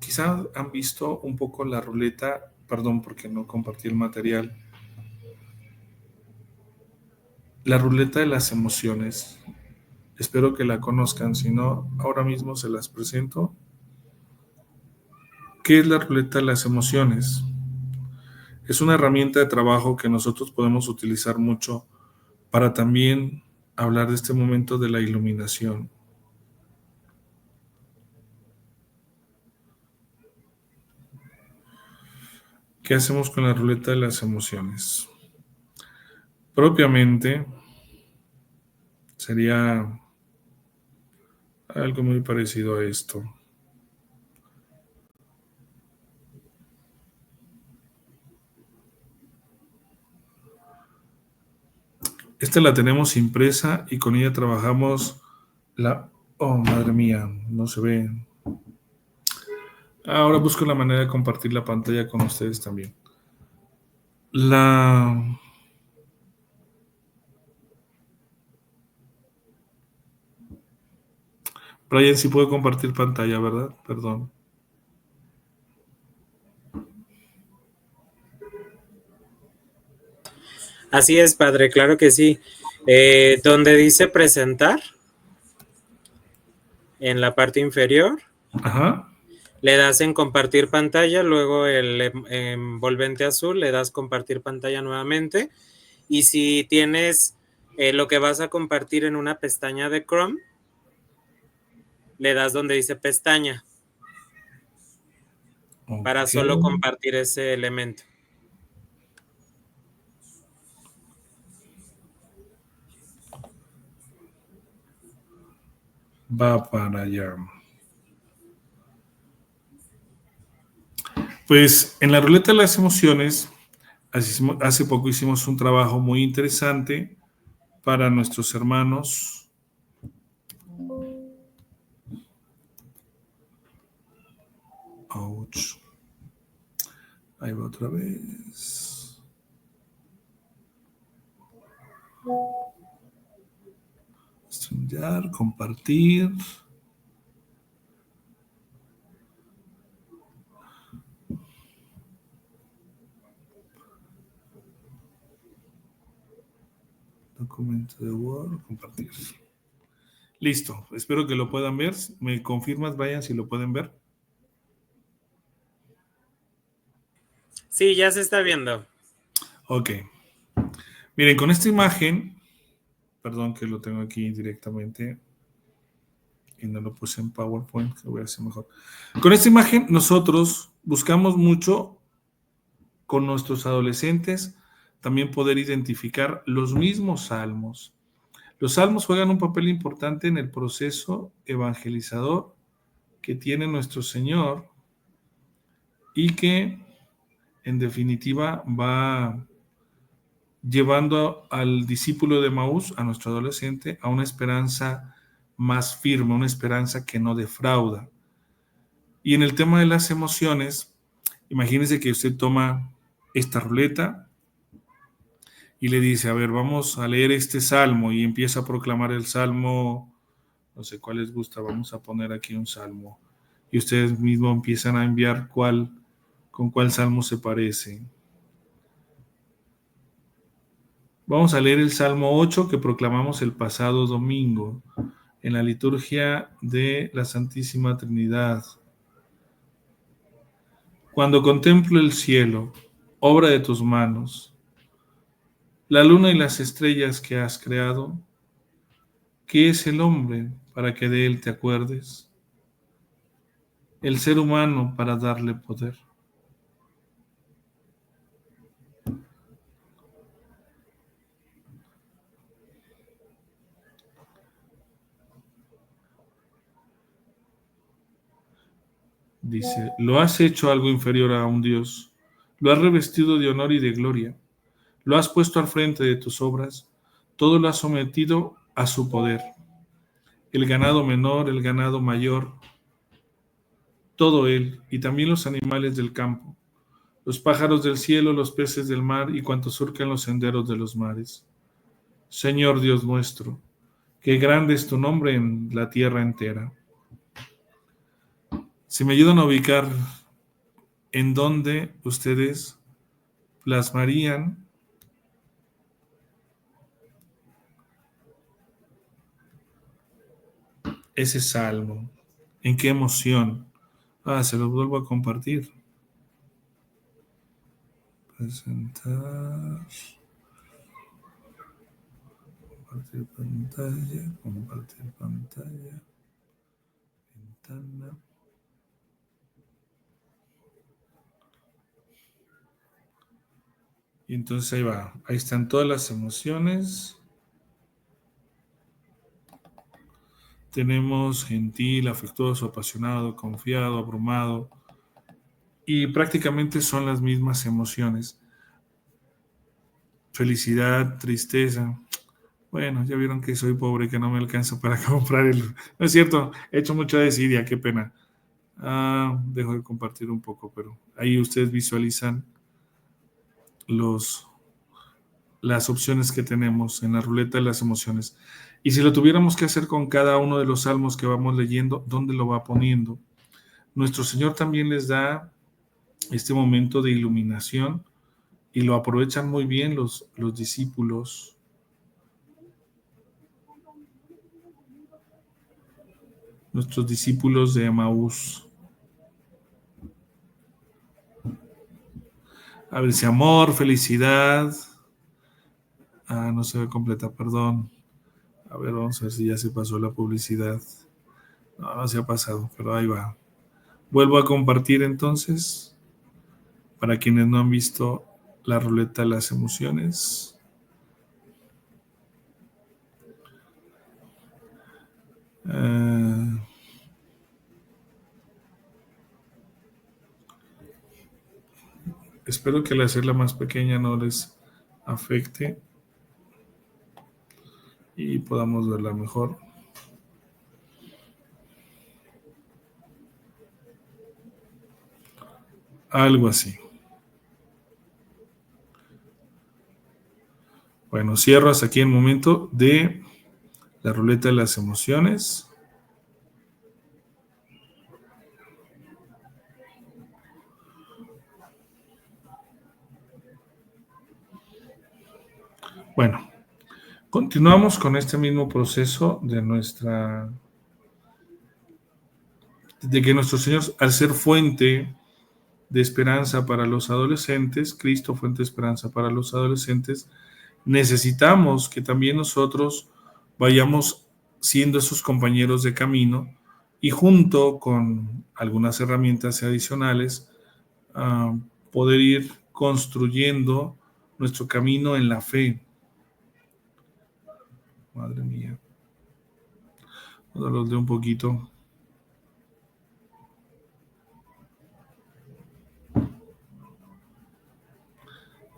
quizás han visto un poco la ruleta, perdón porque no compartí el material, la ruleta de las emociones. Espero que la conozcan, si no, ahora mismo se las presento. ¿Qué es la ruleta de las emociones? Es una herramienta de trabajo que nosotros podemos utilizar mucho para también hablar de este momento de la iluminación. ¿Qué hacemos con la ruleta de las emociones? Propiamente sería algo muy parecido a esto. Esta la tenemos impresa y con ella trabajamos la... Oh, madre mía, no se ve. Ahora busco la manera de compartir la pantalla con ustedes también. La... Brian, sí puedo compartir pantalla, ¿verdad? Perdón. Así es, padre, claro que sí. Donde dice presentar, en la parte inferior, Ajá. le das en compartir pantalla, luego el envolvente azul, le das compartir pantalla nuevamente. Y si tienes lo que vas a compartir en una pestaña de Chrome, le das donde dice pestaña para Ok. solo compartir ese elemento. Va para allá. Pues en la ruleta de las emociones, hace poco hicimos un trabajo muy interesante para nuestros hermanos. Ouch. Ahí va otra vez. enviar, compartir. Documento de Word, compartir. Listo, espero que lo puedan ver. ¿Me confirmas, Brian, si lo pueden ver? Sí, ya se está viendo. Ok. Miren, con esta imagen, perdón que lo tengo aquí directamente y no lo puse en PowerPoint, que lo voy a hacer mejor. Con esta imagen nosotros buscamos mucho con nuestros adolescentes también poder identificar los mismos salmos. Los salmos juegan un papel importante en el proceso evangelizador que tiene nuestro Señor y que en definitiva va llevando al discípulo de Maús, a nuestro adolescente, a una esperanza más firme, una esperanza que no defrauda. Y en el tema de las emociones, imagínense que usted toma esta ruleta y le dice, a ver, vamos a leer este salmo y empieza a proclamar el salmo, no sé cuál les gusta, vamos a poner aquí un salmo. Y ustedes mismos empiezan a enviar con cuál salmo se parece. Vamos a leer el Salmo 8 que proclamamos el pasado domingo en la liturgia de la Santísima Trinidad. Cuando contemplo el cielo, obra de tus manos, la luna y las estrellas que has creado, ¿qué es el hombre para que de él te acuerdes? El ser humano para darle poder. Dice, lo has hecho algo inferior a un Dios, lo has revestido de honor y de gloria, lo has puesto al frente de tus obras, todo lo has sometido a su poder. El ganado menor, el ganado mayor, todo él, y también los animales del campo, los pájaros del cielo, los peces del mar y cuantos surcan los senderos de los mares. Señor Dios nuestro, qué grande es tu nombre en la tierra entera. Si me ayudan a ubicar en dónde ustedes plasmarían ese salmo, en qué emoción. Se los vuelvo a compartir. Presentar. Compartir pantalla, ventana. Y entonces ahí va, ahí están todas las emociones. Tenemos gentil, afectuoso, apasionado, confiado, abrumado. Y prácticamente son las mismas emociones. Felicidad, tristeza. Bueno, ya vieron que soy pobre, que no me alcanza para comprar el... No es cierto, he hecho mucha desidia, qué pena. Dejo de compartir un poco, pero ahí ustedes visualizan las opciones que tenemos en la ruleta de las emociones. Y si lo tuviéramos que hacer con cada uno de los salmos que vamos leyendo, ¿dónde lo va poniendo? Nuestro Señor también les da este momento de iluminación y lo aprovechan muy bien los discípulos. Nuestros discípulos de Emaús. A ver si amor, felicidad. No se ve completa, perdón. A ver, vamos a ver si ya se pasó la publicidad. No se ha pasado, pero ahí va. Vuelvo a compartir entonces, para quienes no han visto la ruleta de las emociones. Espero que al hacerla más pequeña no les afecte y podamos verla mejor. Algo así. Bueno, cierro hasta aquí el momento de la ruleta de las emociones. Bueno, continuamos con este mismo proceso de que nuestro Señor, al ser fuente de esperanza para los adolescentes, Cristo fuente de esperanza para los adolescentes, necesitamos que también nosotros vayamos siendo esos compañeros de camino y junto con algunas herramientas adicionales, poder ir construyendo nuestro camino en la fe. Madre mía. Ahora los leo un poquito.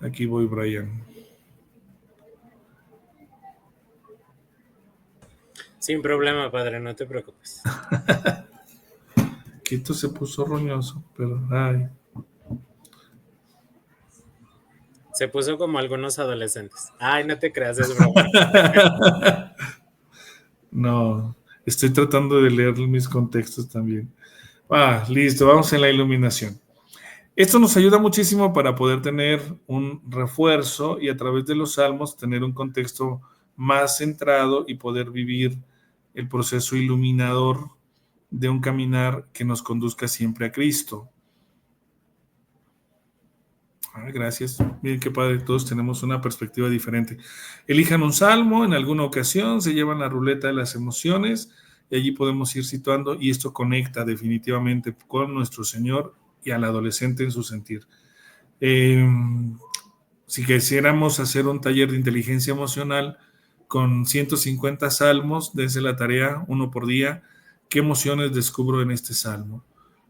Aquí voy, Brian. Sin problema, padre, no te preocupes. Quito se puso roñoso, pero ay. Se puso como algunos adolescentes. Ay, no te creas, es broma. No, estoy tratando de leer mis contextos también. Listo, vamos en la iluminación. Esto nos ayuda muchísimo para poder tener un refuerzo y a través de los salmos tener un contexto más centrado y poder vivir el proceso iluminador de un caminar que nos conduzca siempre a Cristo. Gracias. Miren qué padre, todos tenemos una perspectiva diferente. Elijan un salmo en alguna ocasión, se llevan la ruleta de las emociones y allí podemos ir situando y esto conecta definitivamente con nuestro Señor y al adolescente en su sentir. Si quisiéramos hacer un taller de inteligencia emocional con 150 salmos, dense la tarea, uno por día, qué emociones descubro en este salmo.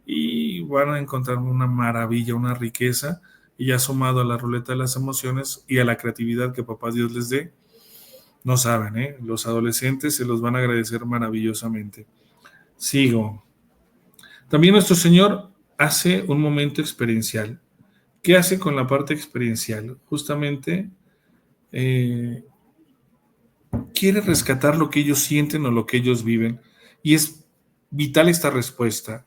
Y van a encontrar una maravilla, una riqueza, y ya sumado a la ruleta de las emociones y a la creatividad que papá Dios les dé, no saben, los adolescentes se los van a agradecer maravillosamente. Sigo. También nuestro Señor hace un momento experiencial. ¿Qué hace con la parte experiencial? Justamente quiere rescatar lo que ellos sienten o lo que ellos viven. Y es vital esta respuesta.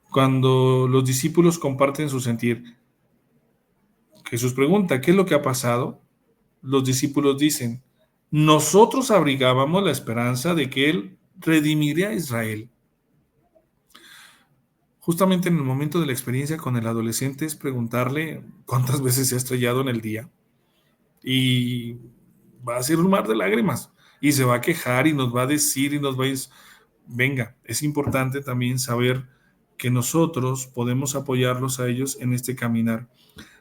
Cuando los discípulos comparten su sentir, Jesús pregunta, ¿qué es lo que ha pasado? Los discípulos dicen, nosotros abrigábamos la esperanza de que Él redimiría a Israel. Justamente en el momento de la experiencia con el adolescente es preguntarle cuántas veces se ha estrellado en el día y va a ser un mar de lágrimas y se va a quejar y nos va a decir y nos va a decir, venga, es importante también saber que nosotros podemos apoyarlos a ellos en este caminar.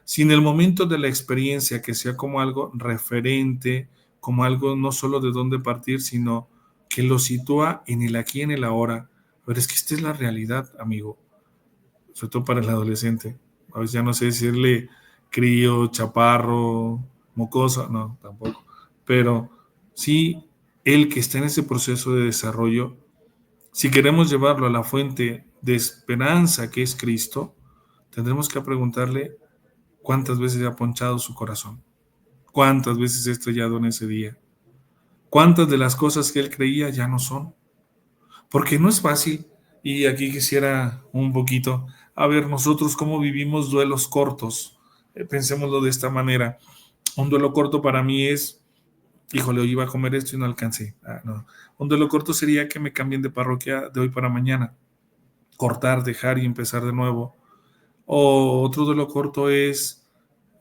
Si en el momento de la experiencia que sea como algo referente, como algo no solo de dónde partir, sino que lo sitúa en el aquí, en el ahora. Pero es que esta es la realidad, amigo, sobre todo para el adolescente. A veces ya no sé decirle crío, chaparro, mocoso, no, tampoco. Pero sí, el que está en ese proceso de desarrollo, si queremos llevarlo a la fuente de esperanza que es Cristo, tendremos que preguntarle cuántas veces ha ponchado su corazón, cuántas veces ha estrellado en ese día, cuántas de las cosas que él creía ya no son, porque no es fácil. Y aquí quisiera un poquito, a ver, nosotros cómo vivimos duelos cortos, pensémoslo de esta manera. Un duelo corto para mí es, híjole, hoy iba a comer esto y no alcancé. No. Un duelo corto sería que me cambien de parroquia de hoy para mañana, cortar, dejar y empezar de nuevo. O otro duelo corto es,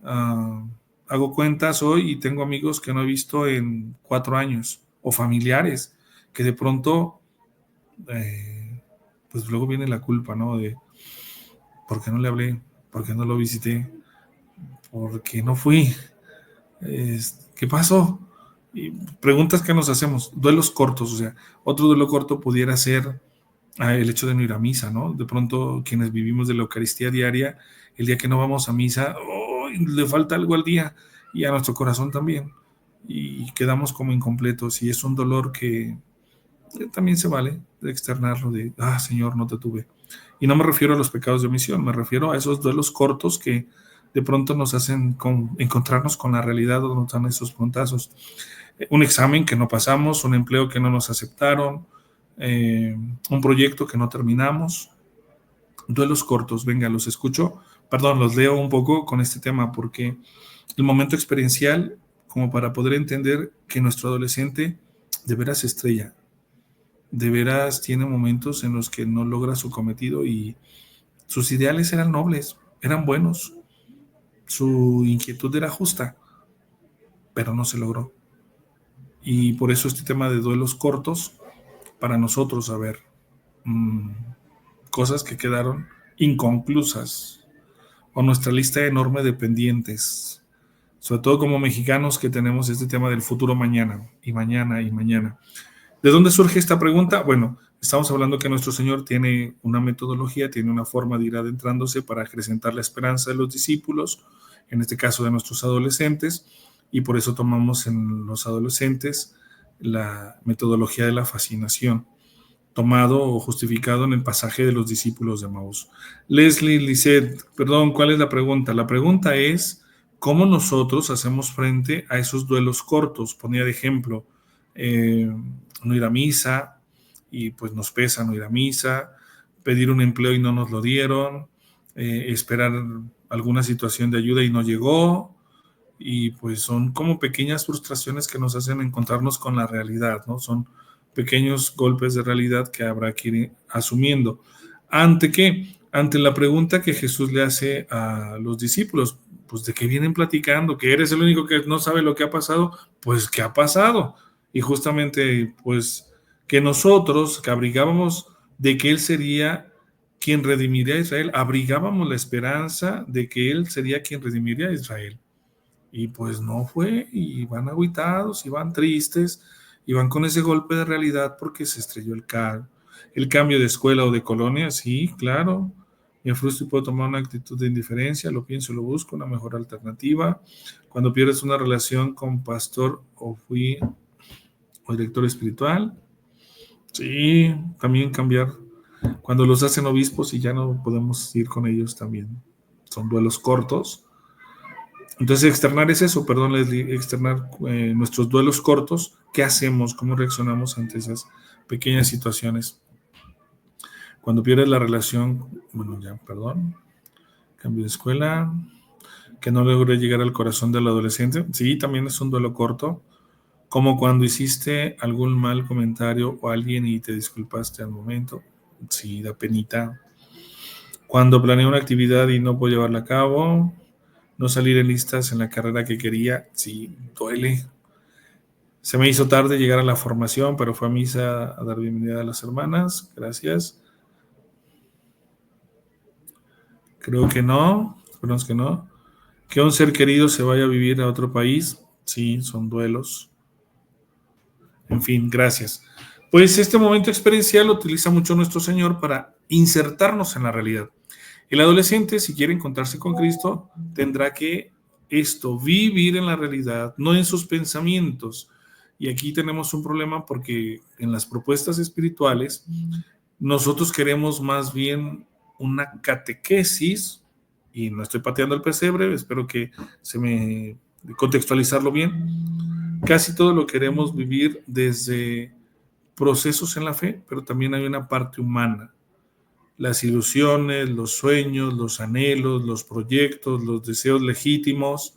hago cuentas hoy y tengo amigos que no he visto en 4 años, o familiares que de pronto, pues luego viene la culpa, ¿no? De ¿por qué no le hablé? ¿Por qué no lo visité? ¿Por qué no fui? ¿Qué pasó? Y preguntas que nos hacemos, duelos cortos, o sea, otro duelo corto pudiera ser el hecho de no ir a misa, ¿no? De pronto, quienes vivimos de la Eucaristía diaria, el día que no vamos a misa, le falta algo al día y a nuestro corazón también. Y quedamos como incompletos y es un dolor que también se vale de externarlo, de, Señor, no te tuve. Y no me refiero a los pecados de omisión, me refiero a esos duelos cortos que de pronto nos hacen encontrarnos con la realidad o nos dan esos puntazos. un examen que no pasamos, un empleo que no nos aceptaron, un proyecto que no terminamos. Duelos cortos, venga, los escucho, perdón, los leo un poco con este tema porque el momento experiencial como para poder entender que nuestro adolescente de veras estrella, de veras tiene momentos en los que no logra su cometido y sus ideales eran nobles, eran buenos, su inquietud era justa, pero no se logró. Y por eso este tema de duelos cortos, para nosotros, a ver, cosas que quedaron inconclusas, o nuestra lista enorme de pendientes, sobre todo como mexicanos que tenemos este tema del futuro mañana, y mañana, y mañana. ¿De dónde surge esta pregunta? Bueno, estamos hablando que nuestro Señor tiene una metodología, tiene una forma de ir adentrándose para acrecentar la esperanza de los discípulos, en este caso de nuestros adolescentes, y por eso tomamos en los adolescentes la metodología de la fascinación, tomado o justificado en el pasaje de los discípulos de Maús. Leslie Lisset, perdón, ¿cuál es la pregunta? La pregunta es, ¿cómo nosotros hacemos frente a esos duelos cortos? Ponía de ejemplo, no ir a misa, y pues nos pesa no ir a misa, pedir un empleo y no nos lo dieron, esperar alguna situación de ayuda y no llegó, y pues son como pequeñas frustraciones que nos hacen encontrarnos con la realidad, ¿no? Son pequeños golpes de realidad que habrá que ir asumiendo. ¿Ante qué? Ante la pregunta que Jesús le hace a los discípulos, pues de qué vienen platicando, que eres el único que no sabe lo que ha pasado, pues ¿qué ha pasado? Y justamente pues que nosotros que abrigábamos de que Él sería quien redimiría a Israel, abrigábamos la esperanza de que Él sería quien redimiría a Israel. Y pues no fue, y van agüitados, y van tristes, y van con ese golpe de realidad porque se estrelló el cambio de escuela o de colonia, sí, claro. Me frustro y puedo tomar una actitud de indiferencia, lo pienso, lo busco, una mejor alternativa. Cuando pierdes una relación con pastor o director espiritual, sí, también cambiar. Cuando los hacen obispos y ya no podemos ir con ellos también. Son duelos cortos. Entonces, externar es eso, perdón, Leslie, externar nuestros duelos cortos. ¿Qué hacemos? ¿Cómo reaccionamos ante esas pequeñas situaciones? Cuando pierdes la relación, bueno, ya, perdón, cambio de escuela, que no logré llegar al corazón del adolescente. Sí, también es un duelo corto, como cuando hiciste algún mal comentario o alguien y te disculpaste al momento. Sí, da penita. Cuando planeé una actividad y no puedo llevarla a cabo, no salir en listas en la carrera que quería, sí, duele. Se me hizo tarde llegar a la formación, pero fue a misa a dar bienvenida a las hermanas. Gracias. Creo que no, esperemos que no. Que un ser querido se vaya a vivir a otro país, sí, son duelos. En fin, gracias. Pues este momento experiencial lo utiliza mucho nuestro Señor para insertarnos en la realidad. El adolescente, si quiere encontrarse con Cristo, tendrá que vivir en la realidad, no en sus pensamientos. Y aquí tenemos un problema porque en las propuestas espirituales nosotros queremos más bien una catequesis, y no estoy pateando el pesebre, espero que se me contextualizarlo bien. Casi todo lo queremos vivir desde procesos en la fe, pero también hay una parte humana. Las ilusiones, los sueños, los anhelos, los proyectos, los deseos legítimos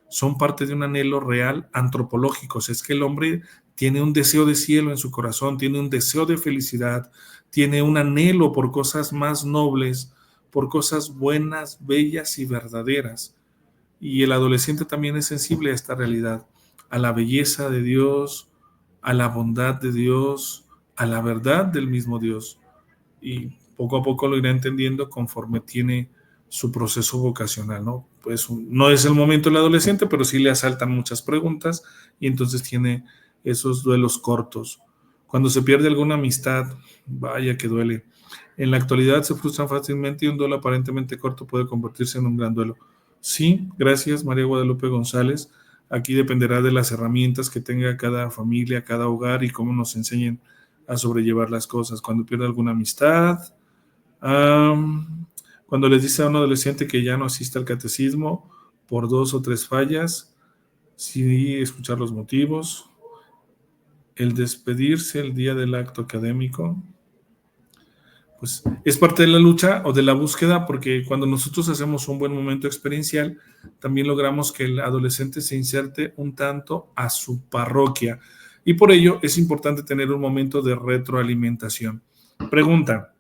son parte de un anhelo real antropológico. O sea, es que el hombre tiene un deseo de cielo en su corazón, tiene un deseo de felicidad, tiene un anhelo por cosas más nobles, por cosas buenas, bellas y verdaderas. Y el adolescente también es sensible a esta realidad, a la belleza de Dios, a la bondad de Dios, a la verdad del mismo Dios. Y poco a poco lo irá entendiendo conforme tiene su proceso vocacional, ¿no? Pues no es el momento del adolescente, pero sí le asaltan muchas preguntas y entonces tiene esos duelos cortos. Cuando se pierde alguna amistad, vaya que duele. En la actualidad se frustran fácilmente y un duelo aparentemente corto puede convertirse en un gran duelo. Sí, gracias María Guadalupe González. Aquí dependerá de las herramientas que tenga cada familia, cada hogar y cómo nos enseñen a sobrellevar las cosas. Cuando pierde alguna amistad, cuando les dice a un adolescente que ya no asiste al catecismo por 2 o 3 fallas, sí escuchar los motivos. el despedirse el día del acto académico, pues es parte de la lucha o de la búsqueda, porque cuando nosotros hacemos un buen momento experiencial, también logramos que el adolescente se inserte un tanto a su parroquia. Y por ello es importante tener un momento de retroalimentación. Pregunta,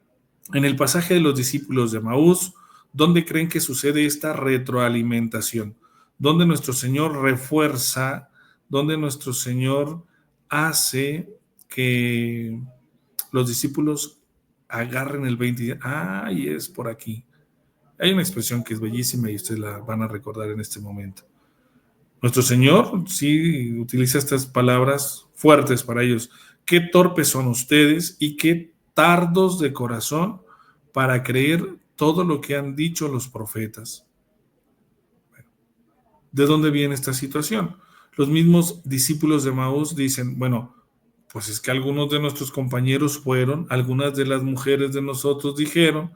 en el pasaje de los discípulos de Maús, ¿dónde creen que sucede esta retroalimentación? ¿Dónde nuestro Señor refuerza, dónde nuestro Señor hace que los discípulos agarren el 20 y digan, y es por aquí? Hay una expresión que es bellísima y ustedes la van a recordar en este momento. Nuestro Señor sí utiliza estas palabras fuertes para ellos. Qué torpes son ustedes y qué tardos de corazón para creer todo lo que han dicho los profetas. ¿De dónde viene esta situación? Los mismos discípulos de Maús dicen, bueno, pues es que algunos de nuestros compañeros fueron, algunas de las mujeres de nosotros dijeron,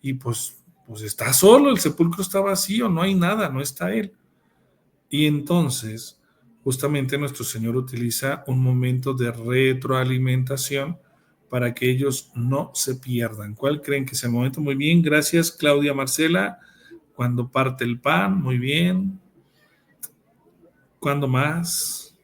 y pues está solo, el sepulcro está vacío, no hay nada, no está él. Y entonces, justamente nuestro Señor utiliza un momento de retroalimentación para que ellos no se pierdan. ¿Cuál creen que es el momento? Muy bien, gracias Claudia Marcela. Cuando parte el pan, muy bien. ¿Cuándo más?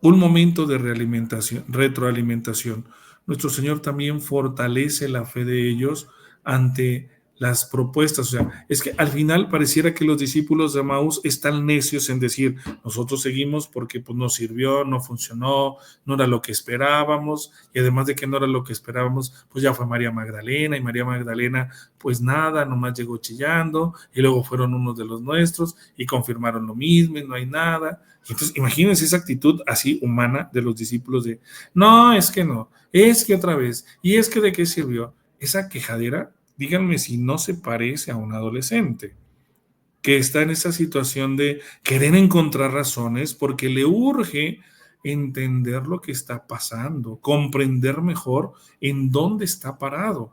Un momento de realimentación, retroalimentación. Nuestro Señor también fortalece la fe de ellos ante las propuestas. O sea, es que al final pareciera que los discípulos de Maús están necios en decir, nosotros seguimos porque pues no sirvió, no funcionó, no era lo que esperábamos, y además de que no era lo que esperábamos, pues ya fue María Magdalena, y María Magdalena pues nada, nomás llegó chillando, y luego fueron unos de los nuestros y confirmaron lo mismo y no hay nada. Entonces, imagínense esa actitud así humana de los discípulos de, no, es que no, es que otra vez, y es que de qué sirvió. Esa quejadera, díganme si no se parece a un adolescente que está en esa situación de querer encontrar razones porque le urge entender lo que está pasando, comprender mejor en dónde está parado,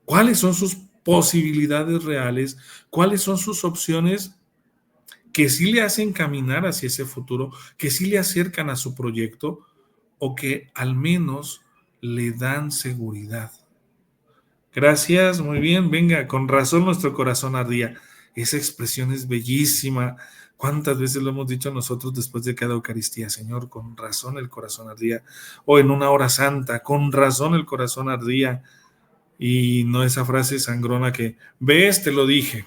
cuáles son sus posibilidades reales, cuáles son sus opciones que sí le hacen caminar hacia ese futuro, que sí le acercan a su proyecto o que al menos le dan seguridad. Gracias, muy bien, venga, con razón nuestro corazón ardía. Esa expresión es bellísima. ¿Cuántas veces lo hemos dicho nosotros después de cada Eucaristía? Señor, con razón el corazón ardía. O en una hora santa, con razón el corazón ardía. Y no esa frase sangrona que, ves, te lo dije,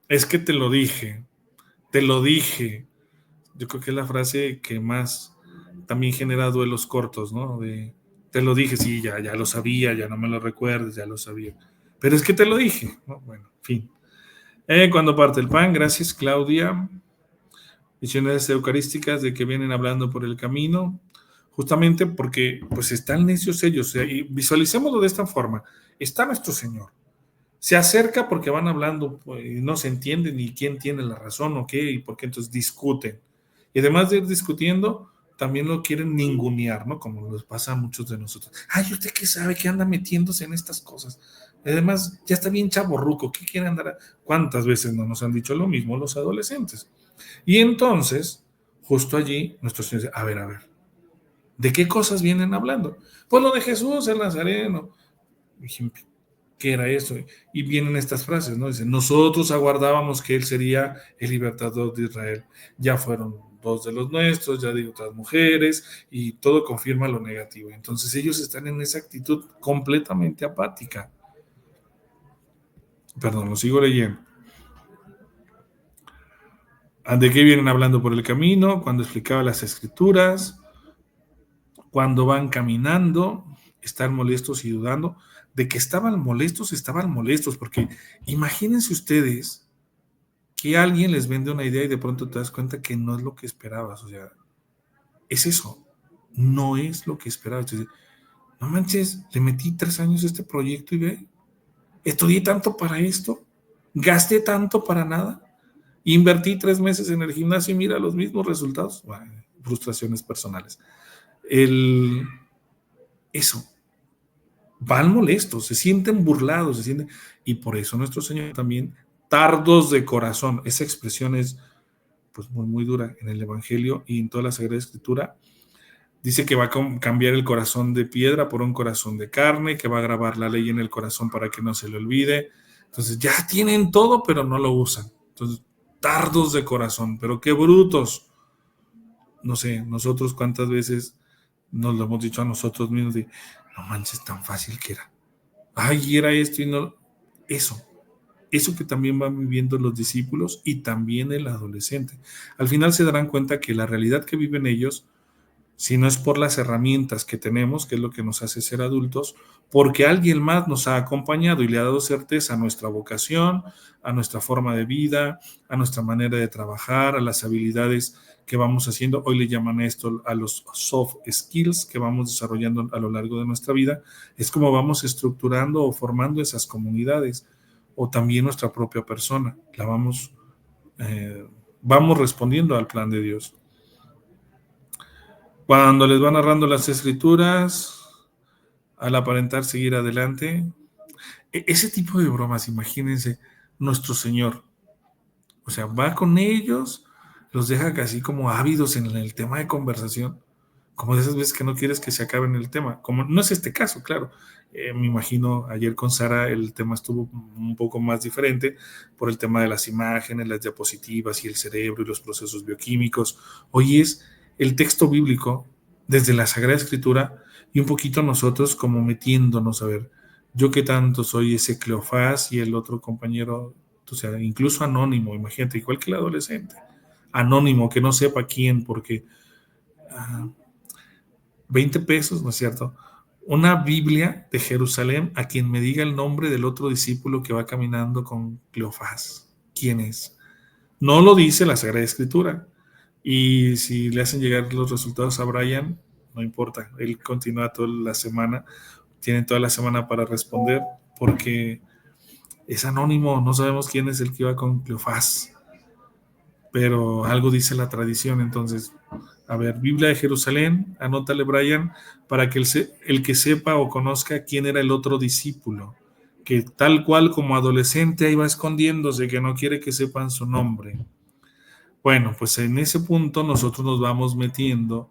es que te lo dije, te lo dije. Yo creo que es la frase que más también genera duelos cortos, ¿no? De, te lo dije, sí, ya lo sabía, ya no me lo recuerdes, ya lo sabía. Pero es que te lo dije, ¿no? Bueno, en fin. Cuando parte el pan, gracias Claudia. Misiones eucarísticas de que vienen hablando por el camino, justamente porque pues están necios ellos, y visualicémoslo de esta forma. Está nuestro Señor. Se acerca porque van hablando, pues, no se entiende ni quién tiene la razón o qué, y por qué entonces discuten. Y además de ir discutiendo, también lo quieren ningunear, ¿no? Como nos pasa a muchos de nosotros. Ay, ¿usted qué sabe que anda metiéndose en estas cosas? Además, ya está bien chavorruco, ¿qué quiere andar? ¿Cuántas veces no nos han dicho lo mismo los adolescentes? Y entonces, justo allí, nuestro Señor dice, a ver, ¿de qué cosas vienen hablando? Pues lo de Jesús, el Nazareno. ¿Qué era eso? Y vienen estas frases, ¿no? Dicen, nosotros aguardábamos que él sería el libertador de Israel. Ya fueron dos de los nuestros, ya de otras mujeres, y todo confirma lo negativo. Entonces ellos están en esa actitud completamente apática. Perdón, lo sigo leyendo. ¿De qué vienen hablando por el camino? Cuando explicaba las escrituras, cuando van caminando, están molestos y dudando. De que estaban molestos, porque imagínense ustedes que alguien les vende una idea y de pronto te das cuenta que no es lo que esperabas. O sea, es eso, no es lo que esperabas. Entonces, no manches, le metí 3 años a este proyecto y ve, estudié tanto para esto, gasté tanto para nada, invertí 3 meses en el gimnasio y mira los mismos resultados. Bueno, frustraciones personales. Eso, van molestos, se sienten burlados, y por eso nuestro Señor también tardos de corazón. Esa expresión es pues muy, muy dura en el Evangelio y en toda la Sagrada Escritura. Dice que va a cambiar el corazón de piedra por un corazón de carne, que va a grabar la ley en el corazón para que no se le olvide. Entonces ya tienen todo, pero no lo usan. Entonces, tardos de corazón, pero qué brutos. No sé, nosotros cuántas veces nos lo hemos dicho a nosotros mismos de, no manches, tan fácil que era. Ay, era esto y no. Eso que también van viviendo los discípulos y también el adolescente. Al final se darán cuenta que la realidad que viven ellos, si no es por las herramientas que tenemos, que es lo que nos hace ser adultos, porque alguien más nos ha acompañado y le ha dado certeza a nuestra vocación, a nuestra forma de vida, a nuestra manera de trabajar, a las habilidades que vamos haciendo. Hoy le llaman esto a los soft skills que vamos desarrollando a lo largo de nuestra vida. Es como vamos estructurando o formando esas comunidades, o también nuestra propia persona. Vamos respondiendo al plan de Dios. Cuando les va narrando las escrituras, al aparentar seguir adelante, ese tipo de bromas, imagínense, nuestro Señor, o sea, va con ellos, los deja casi como ávidos en el tema de conversación, como de esas veces que no quieres que se acabe en el tema, como no es este caso, claro. Me imagino ayer con Sara el tema estuvo un poco más diferente por el tema de las imágenes, las diapositivas y el cerebro y los procesos bioquímicos. Hoy es el texto bíblico desde la Sagrada Escritura y un poquito nosotros como metiéndonos a ver, yo que tanto soy ese Cleofás y el otro compañero, o sea, incluso anónimo, imagínate, igual que el adolescente, anónimo, que no sepa quién, porque 20 pesos, ¿no es cierto? Una Biblia de Jerusalén a quien me diga el nombre del otro discípulo que va caminando con Cleofás. ¿Quién es? No lo dice la Sagrada Escritura. Y si le hacen llegar los resultados a Brian, no importa, él continúa toda la semana, tiene toda la semana para responder, porque es anónimo, no sabemos quién es el que iba con Cleofás, pero algo dice la tradición. Entonces, a ver, Biblia de Jerusalén, anótale Brian, para que el que sepa o conozca quién era el otro discípulo, que tal cual como adolescente ahí va escondiéndose, que no quiere que sepan su nombre. Bueno, pues en ese punto nosotros nos vamos metiendo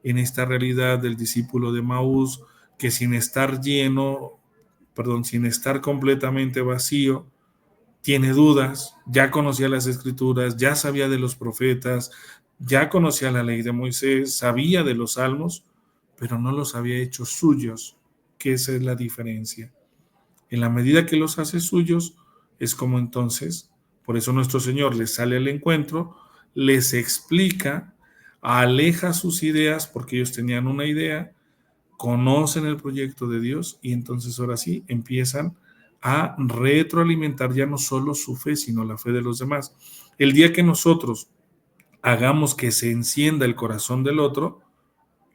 en esta realidad del discípulo de Maús, que sin estar sin estar completamente vacío, tiene dudas, ya conocía las escrituras, ya sabía de los profetas, ya conocía la ley de Moisés, sabía de los salmos, pero no los había hecho suyos, que esa es la diferencia. En la medida que los hace suyos, es como entonces, por eso nuestro Señor les sale al encuentro, les explica, aleja sus ideas, porque ellos tenían una idea, conocen el proyecto de Dios y entonces ahora sí empiezan a retroalimentar ya no solo su fe, sino la fe de los demás. El día que nosotros hagamos que se encienda el corazón del otro,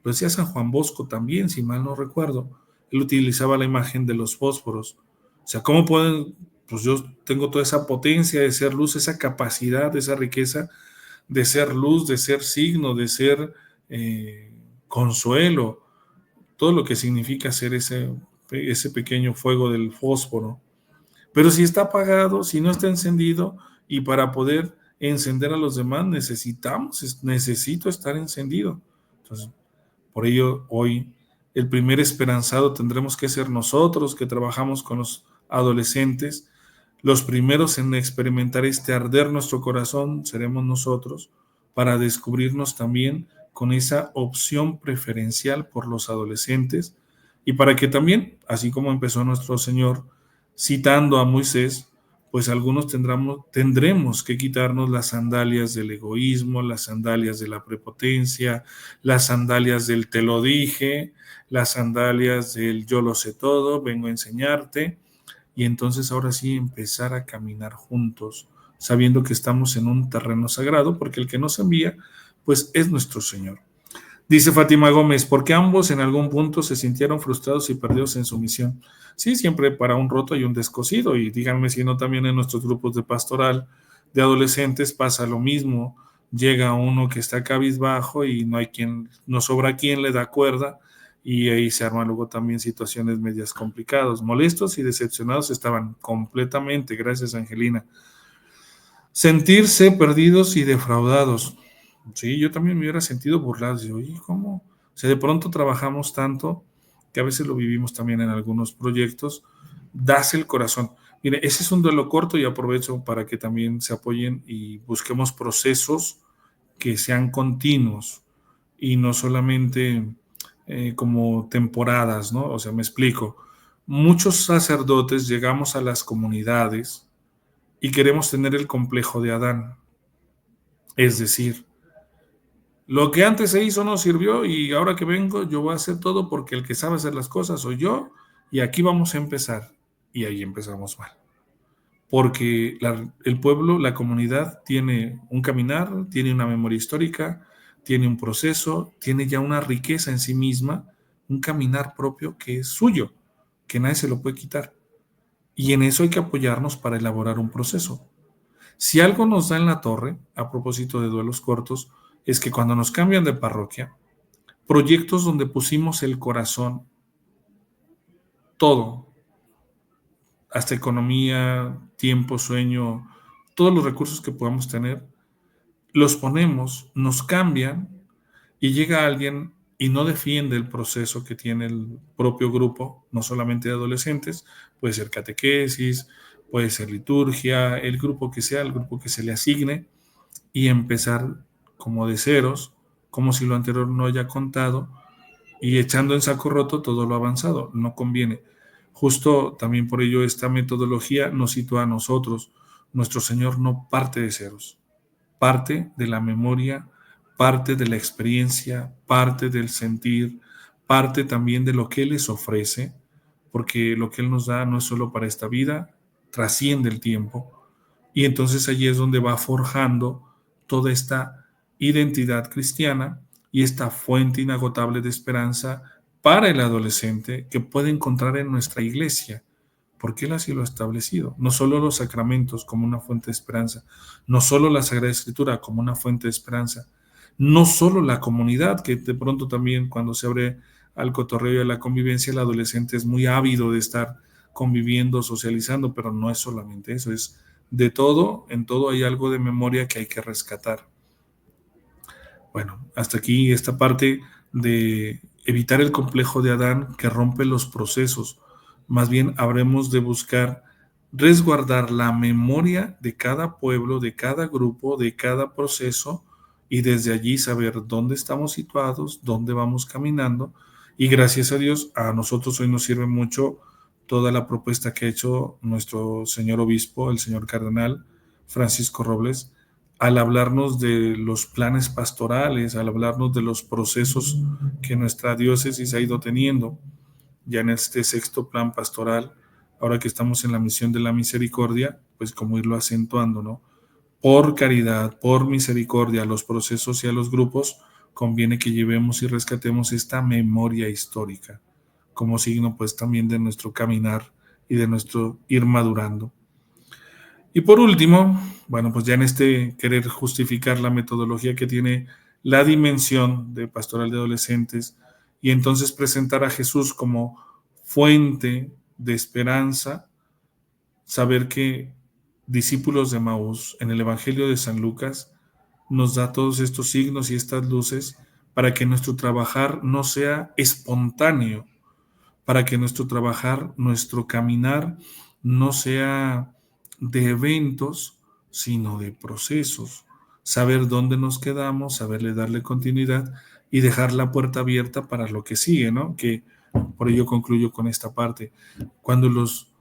lo decía San Juan Bosco también, si mal no recuerdo, él utilizaba la imagen de los fósforos. O sea, ¿cómo pueden? Pues yo tengo toda esa potencia de ser luz, esa capacidad, esa riqueza de ser luz, de ser signo, de ser consuelo, todo lo que significa ser ese pequeño fuego del fósforo. Pero si está apagado, si no está encendido, y para poder encender a los demás necesito estar encendido. Entonces, por ello, hoy el primer esperanzado tendremos que ser nosotros que trabajamos con los adolescentes. Los primeros en experimentar este arder nuestro corazón seremos nosotros, para descubrirnos también con esa opción preferencial por los adolescentes, y para que también, así como empezó nuestro Señor citando a Moisés, pues algunos tendremos que quitarnos las sandalias del egoísmo, las sandalias de la prepotencia, las sandalias del te lo dije, las sandalias del yo lo sé todo, vengo a enseñarte, y entonces ahora sí empezar a caminar juntos, sabiendo que estamos en un terreno sagrado, porque el que nos envía, pues es nuestro Señor. Dice Fátima Gómez, porque ambos en algún punto se sintieron frustrados y perdidos en su misión. Sí, siempre para un roto y un descosido, y díganme si no también en nuestros grupos de pastoral de adolescentes pasa lo mismo. Llega uno que está cabizbajo y no sobra quien le da cuerda, y ahí se arman luego también situaciones medias complicadas. Molestos y decepcionados estaban completamente, gracias Angelina. Sentirse perdidos y defraudados. Sí, yo también me hubiera sentido burlado. Digo, oye, ¿cómo? O sea, de pronto trabajamos tanto que a veces lo vivimos también en algunos proyectos. Das el corazón. Mire, ese es un duelo corto y aprovecho para que también se apoyen y busquemos procesos que sean continuos y no solamente como temporadas, ¿no? O sea, me explico. Muchos sacerdotes llegamos a las comunidades y queremos tener el complejo de Adán. Es decir, lo que antes se hizo no sirvió y ahora que vengo yo voy a hacer todo porque el que sabe hacer las cosas soy yo y aquí vamos a empezar. Y ahí empezamos mal. Porque el pueblo, la comunidad tiene un caminar, tiene una memoria histórica, tiene un proceso, tiene ya una riqueza en sí misma, un caminar propio que es suyo, que nadie se lo puede quitar. Y en eso hay que apoyarnos para elaborar un proceso. Si algo nos da en la torre, a propósito de duelos cortos, es que cuando nos cambian de parroquia, proyectos donde pusimos el corazón, todo, hasta economía, tiempo, sueño, todos los recursos que podamos tener, los ponemos, nos cambian y llega alguien y no defiende el proceso que tiene el propio grupo, no solamente de adolescentes, puede ser catequesis, puede ser liturgia, el grupo que sea, el grupo que se le asigne, y empezar como de ceros, como si lo anterior no haya contado, y echando en saco roto todo lo avanzado. No conviene. Justo también por ello esta metodología nos sitúa a nosotros. Nuestro Señor no parte de ceros, parte de la memoria, parte de la experiencia, parte del sentir, parte también de lo que Él les ofrece, porque lo que Él nos da no es solo para esta vida, trasciende el tiempo. Y entonces allí es donde va forjando toda esta identidad cristiana y esta fuente inagotable de esperanza para el adolescente que puede encontrar en nuestra iglesia, porque Él así lo ha establecido. No solo los sacramentos como una fuente de esperanza, no solo la Sagrada Escritura como una fuente de esperanza, no solo la comunidad, que de pronto también cuando se abre al cotorreo y a la convivencia, el adolescente es muy ávido de estar conviviendo, socializando, pero no es solamente eso, es de todo, en todo hay algo de memoria que hay que rescatar. Bueno, hasta aquí esta parte de evitar el complejo de Adán que rompe los procesos. Más bien habremos de buscar resguardar la memoria de cada pueblo, de cada grupo, de cada proceso y desde allí saber dónde estamos situados, dónde vamos caminando. Y gracias a Dios, a nosotros hoy nos sirve mucho toda la propuesta que ha hecho nuestro señor obispo, el señor cardenal Francisco Robles, al hablarnos de los planes pastorales, al hablarnos de los procesos que nuestra diócesis ha ido teniendo, ya en este sexto plan pastoral, ahora que estamos en la misión de la misericordia, pues como irlo acentuando, ¿no? Por caridad, por misericordia, a los procesos y a los grupos, conviene que llevemos y rescatemos esta memoria histórica, como signo pues también de nuestro caminar y de nuestro ir madurando. Y por último, bueno, pues ya en este querer justificar la metodología que tiene la dimensión de pastoral de adolescentes y entonces presentar a Jesús como fuente de esperanza, saber que discípulos de Maús en el Evangelio de San Lucas nos da todos estos signos y estas luces para que nuestro trabajar no sea espontáneo, para que nuestro trabajar, nuestro caminar no sea de eventos, sino de procesos. Saber dónde nos quedamos, saberle darle continuidad y dejar la puerta abierta para lo que sigue, ¿no? Que por ello concluyo con esta parte. Cuando los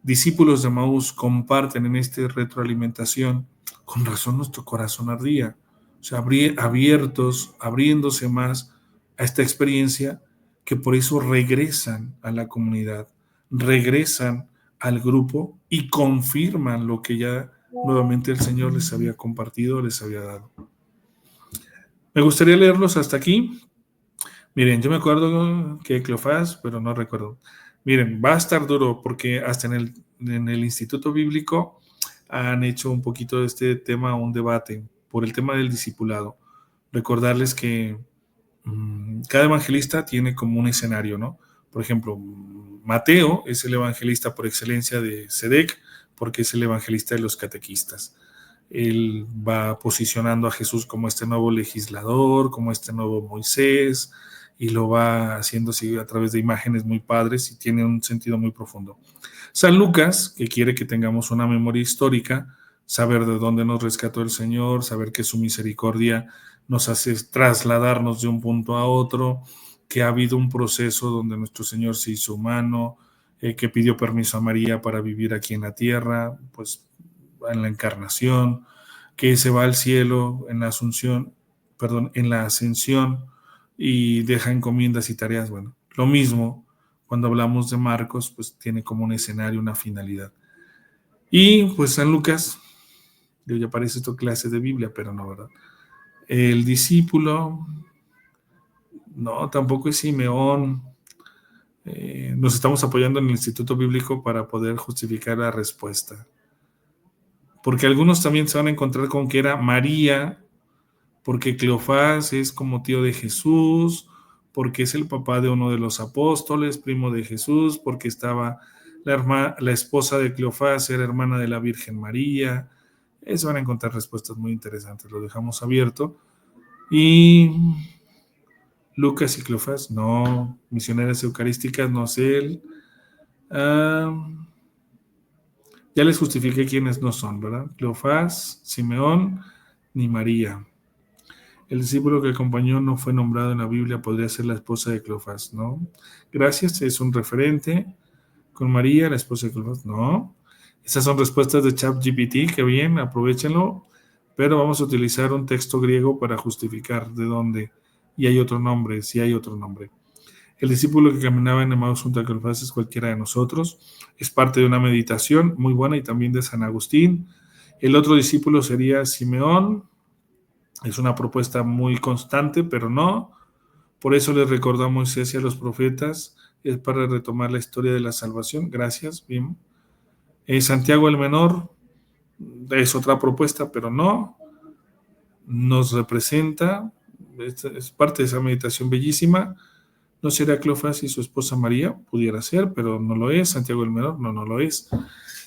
discípulos de Maús comparten en esta retroalimentación, con razón nuestro corazón ardía, o sea, abiertos, abriéndose más a esta experiencia, que por eso regresan a la comunidad, regresan al grupo y confirman lo que ya nuevamente el Señor les había compartido, les había dado. Me gustaría leerlos hasta aquí. Miren, yo me acuerdo que Cleofás, pero no recuerdo. Miren, va a estar duro porque hasta en el Instituto Bíblico han hecho un poquito de este tema un debate por el tema del discipulado. Recordarles que cada evangelista tiene como un escenario, ¿no? Por ejemplo, Mateo es el evangelista por excelencia de SEDEC porque es el evangelista de los catequistas. él va posicionando a Jesús como este nuevo legislador, como este nuevo Moisés, y lo va haciendo así a través de imágenes muy padres y tiene un sentido muy profundo. San Lucas, que quiere que tengamos una memoria histórica, saber de dónde nos rescató el Señor, saber que su misericordia nos hace trasladarnos de un punto a otro, que ha habido un proceso donde nuestro Señor se hizo humano, que pidió permiso a María para vivir aquí en la tierra, pues en la encarnación, que se va al cielo en la asunción, perdón, en la ascensión y deja encomiendas y tareas. Bueno, lo mismo cuando hablamos de Marcos, pues tiene como un escenario, una finalidad. Y pues San Lucas, ya parece esto clase de Biblia, pero no, ¿verdad? El discípulo, no, tampoco es Simeón. Nos estamos apoyando en el Instituto Bíblico para poder justificar la respuesta. Porque algunos también se van a encontrar con que era María, porque Cleofás es como tío de Jesús, porque es el papá de uno de los apóstoles, primo de Jesús, porque estaba la esposa de Cleofás, era hermana de la Virgen María. Se van a encontrar respuestas muy interesantes, lo dejamos abierto. Y Lucas y Cleofás, no, misioneras eucarísticas, no sé él. Ya les justifiqué quiénes no son, ¿verdad? Cleofás, Simeón, ni María. El discípulo que acompañó no fue nombrado en la Biblia, podría ser la esposa de Cleofás, ¿no? Gracias, es un referente. Con María, la esposa de Cleofás, no. Esas son respuestas de ChatGPT, que bien, aprovechenlo. Pero vamos a utilizar un texto griego para justificar de dónde. Y hay otro nombre, sí hay otro nombre. El discípulo que caminaba en Emaús junto a Cleofás es cualquiera de nosotros. Es parte de una meditación muy buena y también de San Agustín. El otro discípulo sería Simeón. Es una propuesta muy constante, pero no. Por eso les recordó a Moisés y a los profetas. Es para retomar la historia de la salvación. Gracias, bien. Santiago el Menor es otra propuesta, pero no. Nos representa. Es parte de esa meditación bellísima. No será Cleofás y su esposa María, pudiera ser, pero no lo es. Santiago el Menor, no lo es.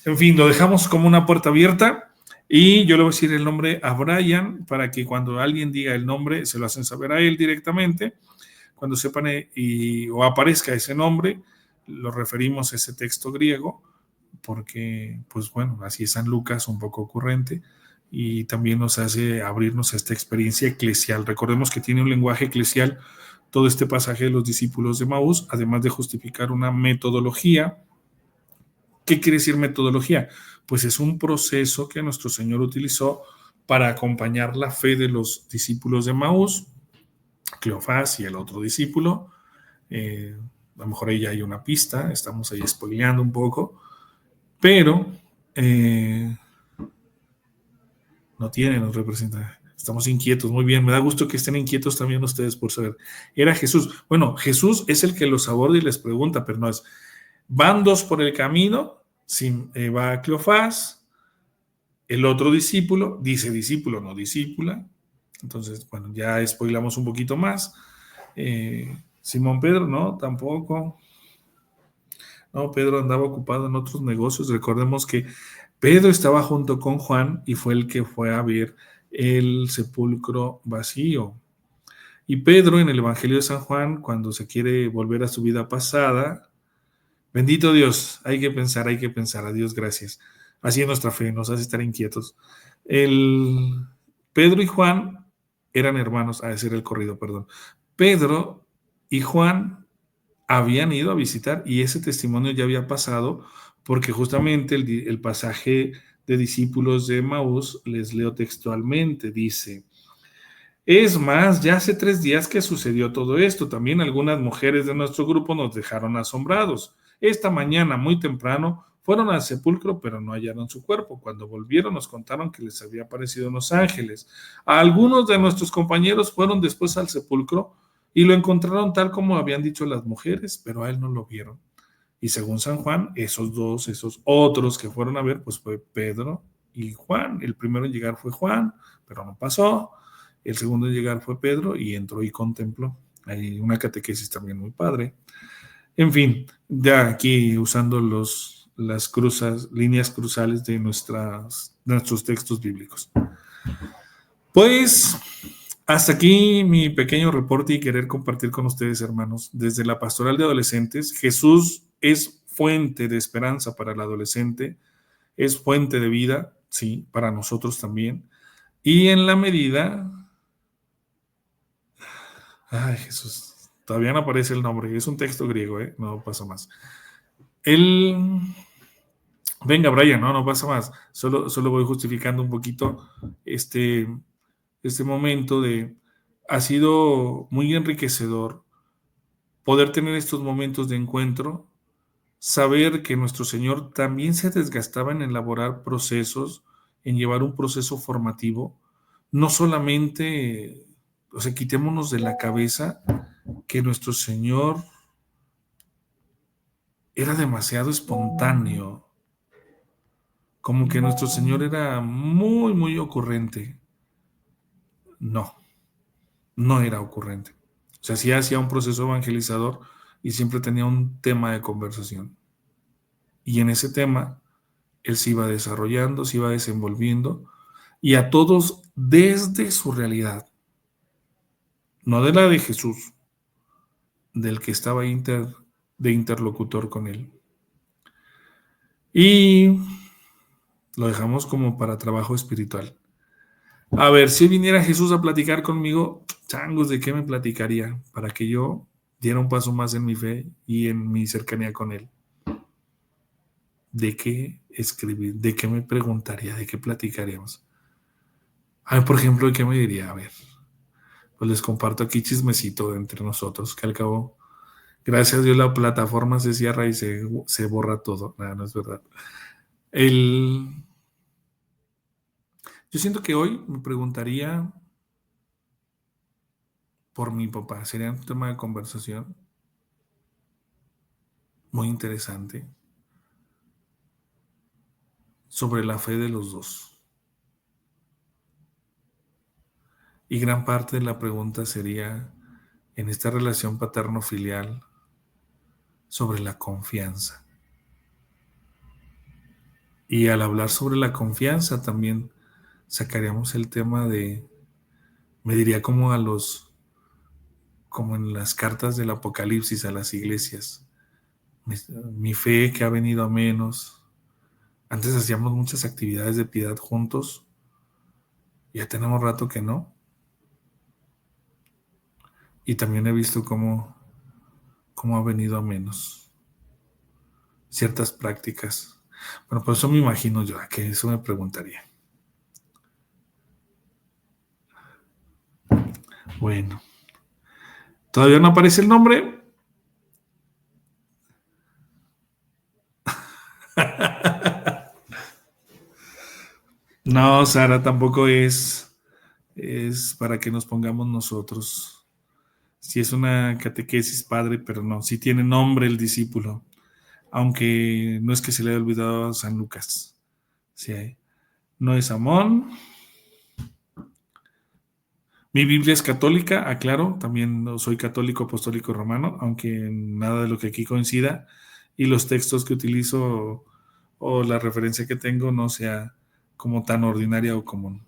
En fin, lo dejamos como una puerta abierta y yo le voy a decir el nombre a Brian para que cuando alguien diga el nombre se lo hacen saber a él directamente. Cuando sepan o aparezca ese nombre, lo referimos a ese texto griego porque, pues bueno, así es San Lucas, un poco ocurrente y también nos hace abrirnos a esta experiencia eclesial. Recordemos que tiene un lenguaje eclesial todo este pasaje de los discípulos de Emaús, además de justificar una metodología. ¿Qué quiere decir metodología? Pues es un proceso que nuestro Señor utilizó para acompañar la fe de los discípulos de Emaús, Cleofás y el otro discípulo. A lo mejor ahí ya hay una pista, estamos ahí spoileando un poco, pero nos representa. Estamos inquietos, muy bien, me da gusto que estén inquietos también ustedes por saber. Era Jesús. Bueno, Jesús es el que los aborda y les pregunta, pero no es. Van dos por el camino, va Cleofás, el otro discípulo, dice discípulo, no discípula. Entonces, bueno, ya spoilamos un poquito más. Simón Pedro, no, tampoco. No, Pedro andaba ocupado en otros negocios. Recordemos que Pedro estaba junto con Juan y fue el que fue a ver el sepulcro vacío. Y Pedro en el Evangelio de San Juan, cuando se quiere volver a su vida pasada, bendito Dios, hay que pensar, a Dios gracias. Así es nuestra fe, nos hace estar inquietos. Pedro y Juan eran hermanos, a decir el corrido, perdón. Pedro y Juan habían ido a visitar y ese testimonio ya había pasado porque justamente el pasaje de discípulos de Emaús, les leo textualmente, dice: es más, ya hace 3 días que sucedió todo esto. También algunas mujeres de nuestro grupo nos dejaron asombrados. Esta mañana, muy temprano, fueron al sepulcro, pero no hallaron su cuerpo. Cuando volvieron, nos contaron que les había aparecido unos ángeles. Algunos de nuestros compañeros fueron después al sepulcro y lo encontraron tal como habían dicho las mujeres, pero a él no lo vieron. Y según San Juan, esos otros que fueron a ver, pues fue Pedro y Juan. El primero en llegar fue Juan, pero no pasó. El segundo en llegar fue Pedro y entró y contempló. Hay una catequesis también muy padre. En fin, ya aquí usando los las líneas cruzales de nuestros textos bíblicos. Pues hasta aquí mi pequeño reporte y querer compartir con ustedes, hermanos. Desde la pastoral de adolescentes, Jesús es fuente de esperanza para el adolescente, es fuente de vida, sí, para nosotros también. Y en la medida... Ay, Jesús, todavía no aparece el nombre, es un texto griego, no pasa más. Venga, Brian, no pasa más, solo voy justificando un poquito este momento ha sido muy enriquecedor poder tener estos momentos de encuentro, saber que nuestro Señor también se desgastaba en elaborar procesos, en llevar un proceso formativo, no solamente, o sea, quitémonos de la cabeza que nuestro Señor era demasiado espontáneo, como que nuestro Señor era muy, muy ocurrente. No era ocurrente. O sea, sí hacía un proceso evangelizador y siempre tenía un tema de conversación. Y en ese tema, él se iba desarrollando, se iba desenvolviendo, y a todos desde su realidad, no de la de Jesús, del que estaba de interlocutor con él. Y lo dejamos como para trabajo espiritual. A ver, si viniera Jesús a platicar conmigo, changos, ¿de qué me platicaría? Para que yo diera un paso más en mi fe y en mi cercanía con él. ¿De qué escribir? ¿De qué me preguntaría? ¿De qué platicaríamos? A ver, por ejemplo, ¿de qué me diría? A ver, pues les comparto aquí chismecito entre nosotros, que al cabo, gracias a Dios la plataforma se cierra y se borra todo. No es verdad. Yo siento que hoy me preguntaría por mi papá. Sería un tema de conversación muy interesante sobre la fe de los dos. Y gran parte de la pregunta sería, en esta relación paterno-filial, sobre la confianza. Y al hablar sobre la confianza también sacaríamos el tema me diría como como en las cartas del Apocalipsis a las iglesias, mi fe que ha venido a menos. Antes hacíamos muchas actividades de piedad juntos, ya tenemos rato que no. Y también he visto cómo ha venido a menos ciertas prácticas. Bueno, por eso me imagino yo, a que eso me preguntaría. Bueno, ¿todavía no aparece el nombre? No, Sara, tampoco es para que nos pongamos nosotros. Sí es una catequesis, padre, pero no, sí tiene nombre el discípulo, aunque no es que se le haya olvidado a San Lucas. Sí, no es Amón. Mi Biblia es católica, aclaro, también soy católico apostólico romano, aunque nada de lo que aquí coincida, y los textos que utilizo o la referencia que tengo no sea como tan ordinaria o común.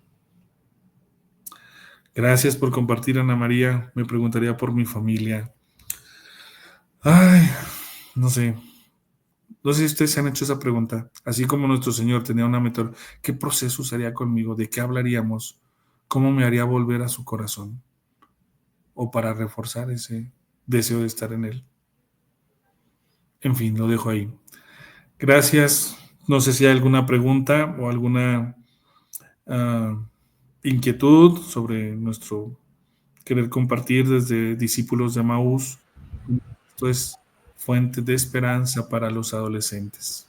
Gracias por compartir, Ana María. Me preguntaría por mi familia. Ay, no sé. No sé si ustedes se han hecho esa pregunta. Así como nuestro Señor tenía una metodología, ¿qué proceso usaría conmigo? ¿De qué hablaríamos? ¿Cómo me haría volver a su corazón? O para reforzar ese deseo de estar en él. En fin, lo dejo ahí. Gracias. No sé si hay alguna pregunta o alguna inquietud sobre nuestro querer compartir desde discípulos de Emaús. Esto es fuente de esperanza para los adolescentes.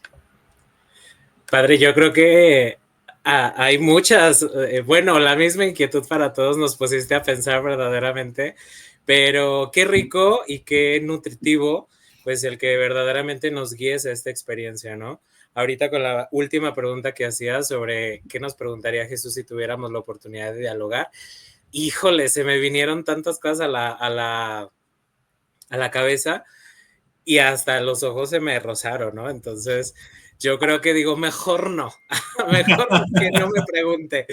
Padre, yo creo que hay muchas, bueno, la misma inquietud para todos, nos pusiste a pensar verdaderamente, pero qué rico y qué nutritivo, pues el que verdaderamente nos guíes a esta experiencia, ¿no? Ahorita con la última pregunta que hacías sobre qué nos preguntaría Jesús si tuviéramos la oportunidad de dialogar, híjole, se me vinieron tantas cosas a la cabeza y hasta los ojos se me rozaron, ¿no? Entonces, Yo creo que digo, mejor no, mejor que no me pregunte.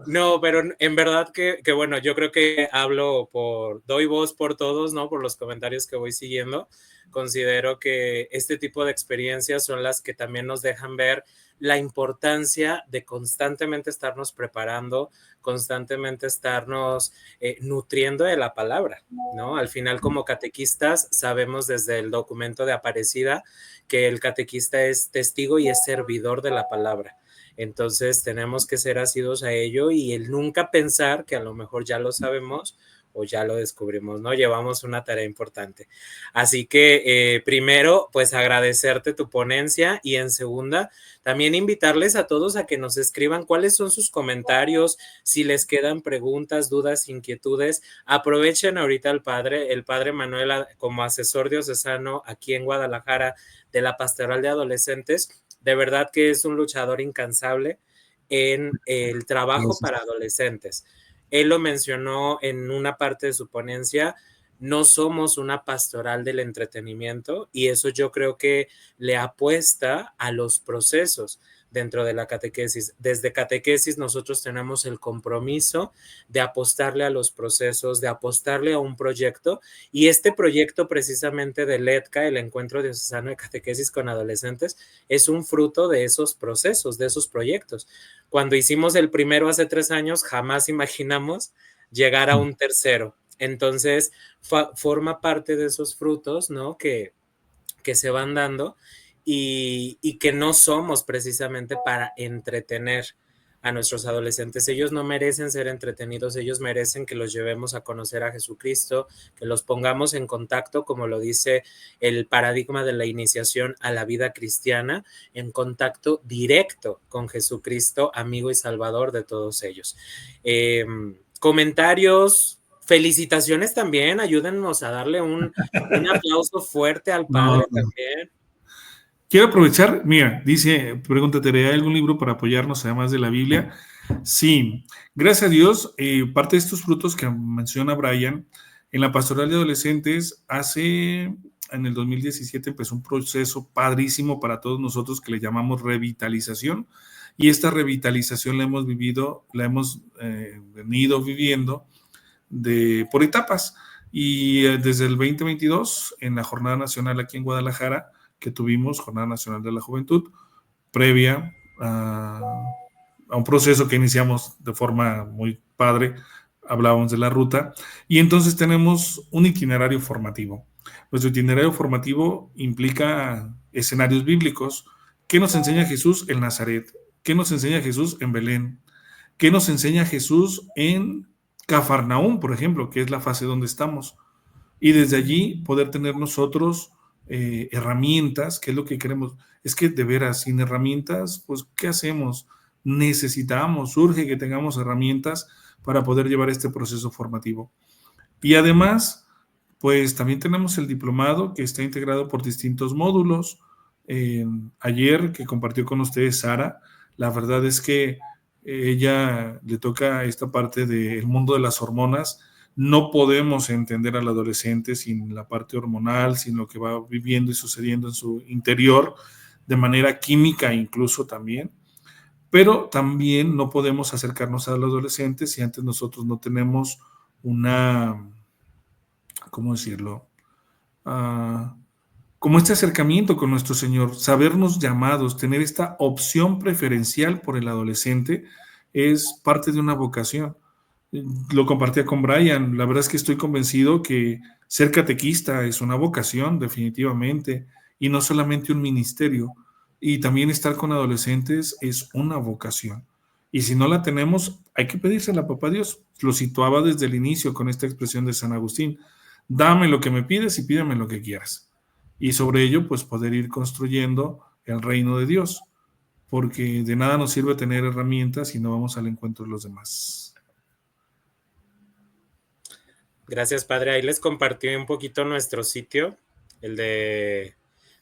No, pero en verdad que bueno, yo creo que doy voz por todos, ¿no? Por los comentarios que voy siguiendo. Considero que este tipo de experiencias son las que también nos dejan ver la importancia de constantemente estarnos preparando, constantemente estarnos nutriendo de la palabra, ¿no? Al final, como catequistas, sabemos desde el documento de Aparecida que el catequista es testigo y es servidor de la palabra. Entonces tenemos que ser asiduos a ello y el nunca pensar que a lo mejor ya lo sabemos o ya lo descubrimos, ¿no? Llevamos una tarea importante. Así que primero, pues agradecerte tu ponencia y en segunda, también invitarles a todos a que nos escriban cuáles son sus comentarios, si les quedan preguntas, dudas, inquietudes. Aprovechen ahorita el padre Manuel como asesor diocesano aquí en Guadalajara de la Pastoral de Adolescentes. De verdad que es un luchador incansable en el trabajo para adolescentes. Él lo mencionó en una parte de su ponencia, no somos una pastoral del entretenimiento y eso yo creo que le apuesta a los procesos dentro de la catequesis. Desde catequesis nosotros tenemos el compromiso de apostarle a los procesos, de apostarle a un proyecto y este proyecto precisamente del EDCA, el Encuentro Diocesano de Catequesis con Adolescentes, es un fruto de esos procesos, de esos proyectos. Cuando hicimos el primero hace 3 años, jamás imaginamos llegar a un tercero. Entonces, forma parte de esos frutos, ¿no? Que se van dando y que no somos precisamente para entretener a nuestros adolescentes. Ellos no merecen ser entretenidos, ellos merecen que los llevemos a conocer a Jesucristo, que los pongamos en contacto, como lo dice el paradigma de la iniciación a la vida cristiana, en contacto directo con Jesucristo, amigo y salvador de todos ellos. Comentarios, felicitaciones también, ayúdennos a darle un aplauso fuerte al Padre también. Quiero aprovechar, mira, dice, pregúntate, ¿hay algún libro para apoyarnos además de la Biblia? Sí, gracias a Dios, parte de estos frutos que menciona Brian, en la pastoral de adolescentes, en el 2017 empezó un proceso padrísimo para todos nosotros que le llamamos revitalización, y esta revitalización la hemos venido viviendo por etapas, y desde el 2022, en la Jornada Nacional aquí en Guadalajara, que tuvimos, Jornada Nacional de la Juventud, previa a un proceso que iniciamos de forma muy padre, hablábamos de la ruta, y entonces tenemos un itinerario formativo. Nuestro itinerario formativo implica escenarios bíblicos. ¿Qué nos enseña Jesús en Nazaret? ¿Qué nos enseña Jesús en Belén? ¿Qué nos enseña Jesús en Cafarnaúm, por ejemplo, que es la fase donde estamos? Y desde allí poder tener nosotros herramientas, que es lo que queremos. Es que de veras, sin herramientas, pues, ¿qué hacemos? Necesitamos, urge que tengamos herramientas para poder llevar este proceso formativo. Y además, pues también tenemos el diplomado que está integrado por distintos módulos. Ayer que compartió con ustedes Sara, la verdad es que ella le toca esta parte del mundo de las hormonas. No podemos entender al adolescente sin la parte hormonal, sin lo que va viviendo y sucediendo en su interior, de manera química incluso también. Pero también no podemos acercarnos a los adolescentes si antes nosotros no tenemos ¿cómo decirlo? Como este acercamiento con nuestro Señor, sabernos llamados, tener esta opción preferencial por el adolescente es parte de una vocación. Lo compartía con Brian, la verdad es que estoy convencido que ser catequista es una vocación definitivamente y no solamente un ministerio, y también estar con adolescentes es una vocación. Y si no la tenemos, hay que pedírsela a Papá Dios. Lo situaba desde el inicio con esta expresión de San Agustín: dame lo que me pides y pídame lo que quieras. Y sobre ello, pues poder ir construyendo el reino de Dios, porque de nada nos sirve tener herramientas si no vamos al encuentro de los demás. Gracias, Padre. Ahí les compartí un poquito nuestro sitio, el de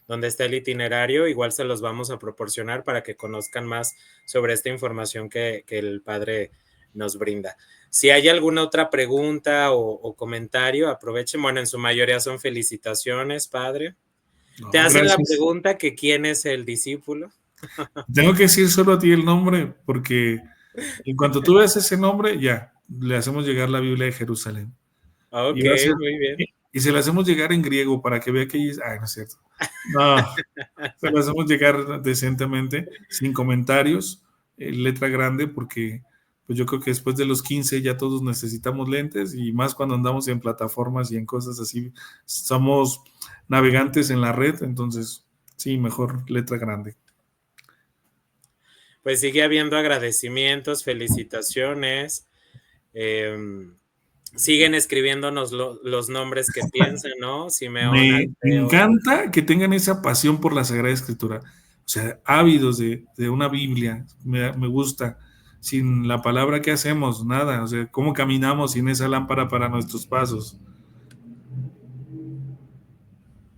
donde está el itinerario. Igual se los vamos a proporcionar para que conozcan más sobre esta información que el Padre nos brinda. Si hay alguna otra pregunta o comentario, aprovechen. Bueno, en su mayoría son felicitaciones, Padre. Te No, hacen la gracias. pregunta que quién es el discípulo. Tengo que decir solo a ti el nombre, porque en cuanto tú veas ese nombre, ya, le hacemos llegar la Biblia de Jerusalén. Y Ok, va a ser, muy bien. y se la hacemos llegar en griego para que vea que ella es, ay, no es cierto. No, se la hacemos llegar decentemente, sin comentarios, letra grande, porque pues yo creo que después de los 15 ya todos necesitamos lentes y más cuando andamos en plataformas y en cosas así, somos navegantes en la red, entonces sí, mejor letra grande. Pues sigue habiendo agradecimientos, felicitaciones. eh, Siguen escribiéndonos los nombres que piensan, ¿no? Simeón, Me Alfeo. encanta que tengan esa pasión por la Sagrada Escritura, o sea, ávidos de una Biblia, me gusta. Sin la palabra, ¿qué hacemos? Nada, o sea, ¿cómo caminamos sin esa lámpara para nuestros pasos?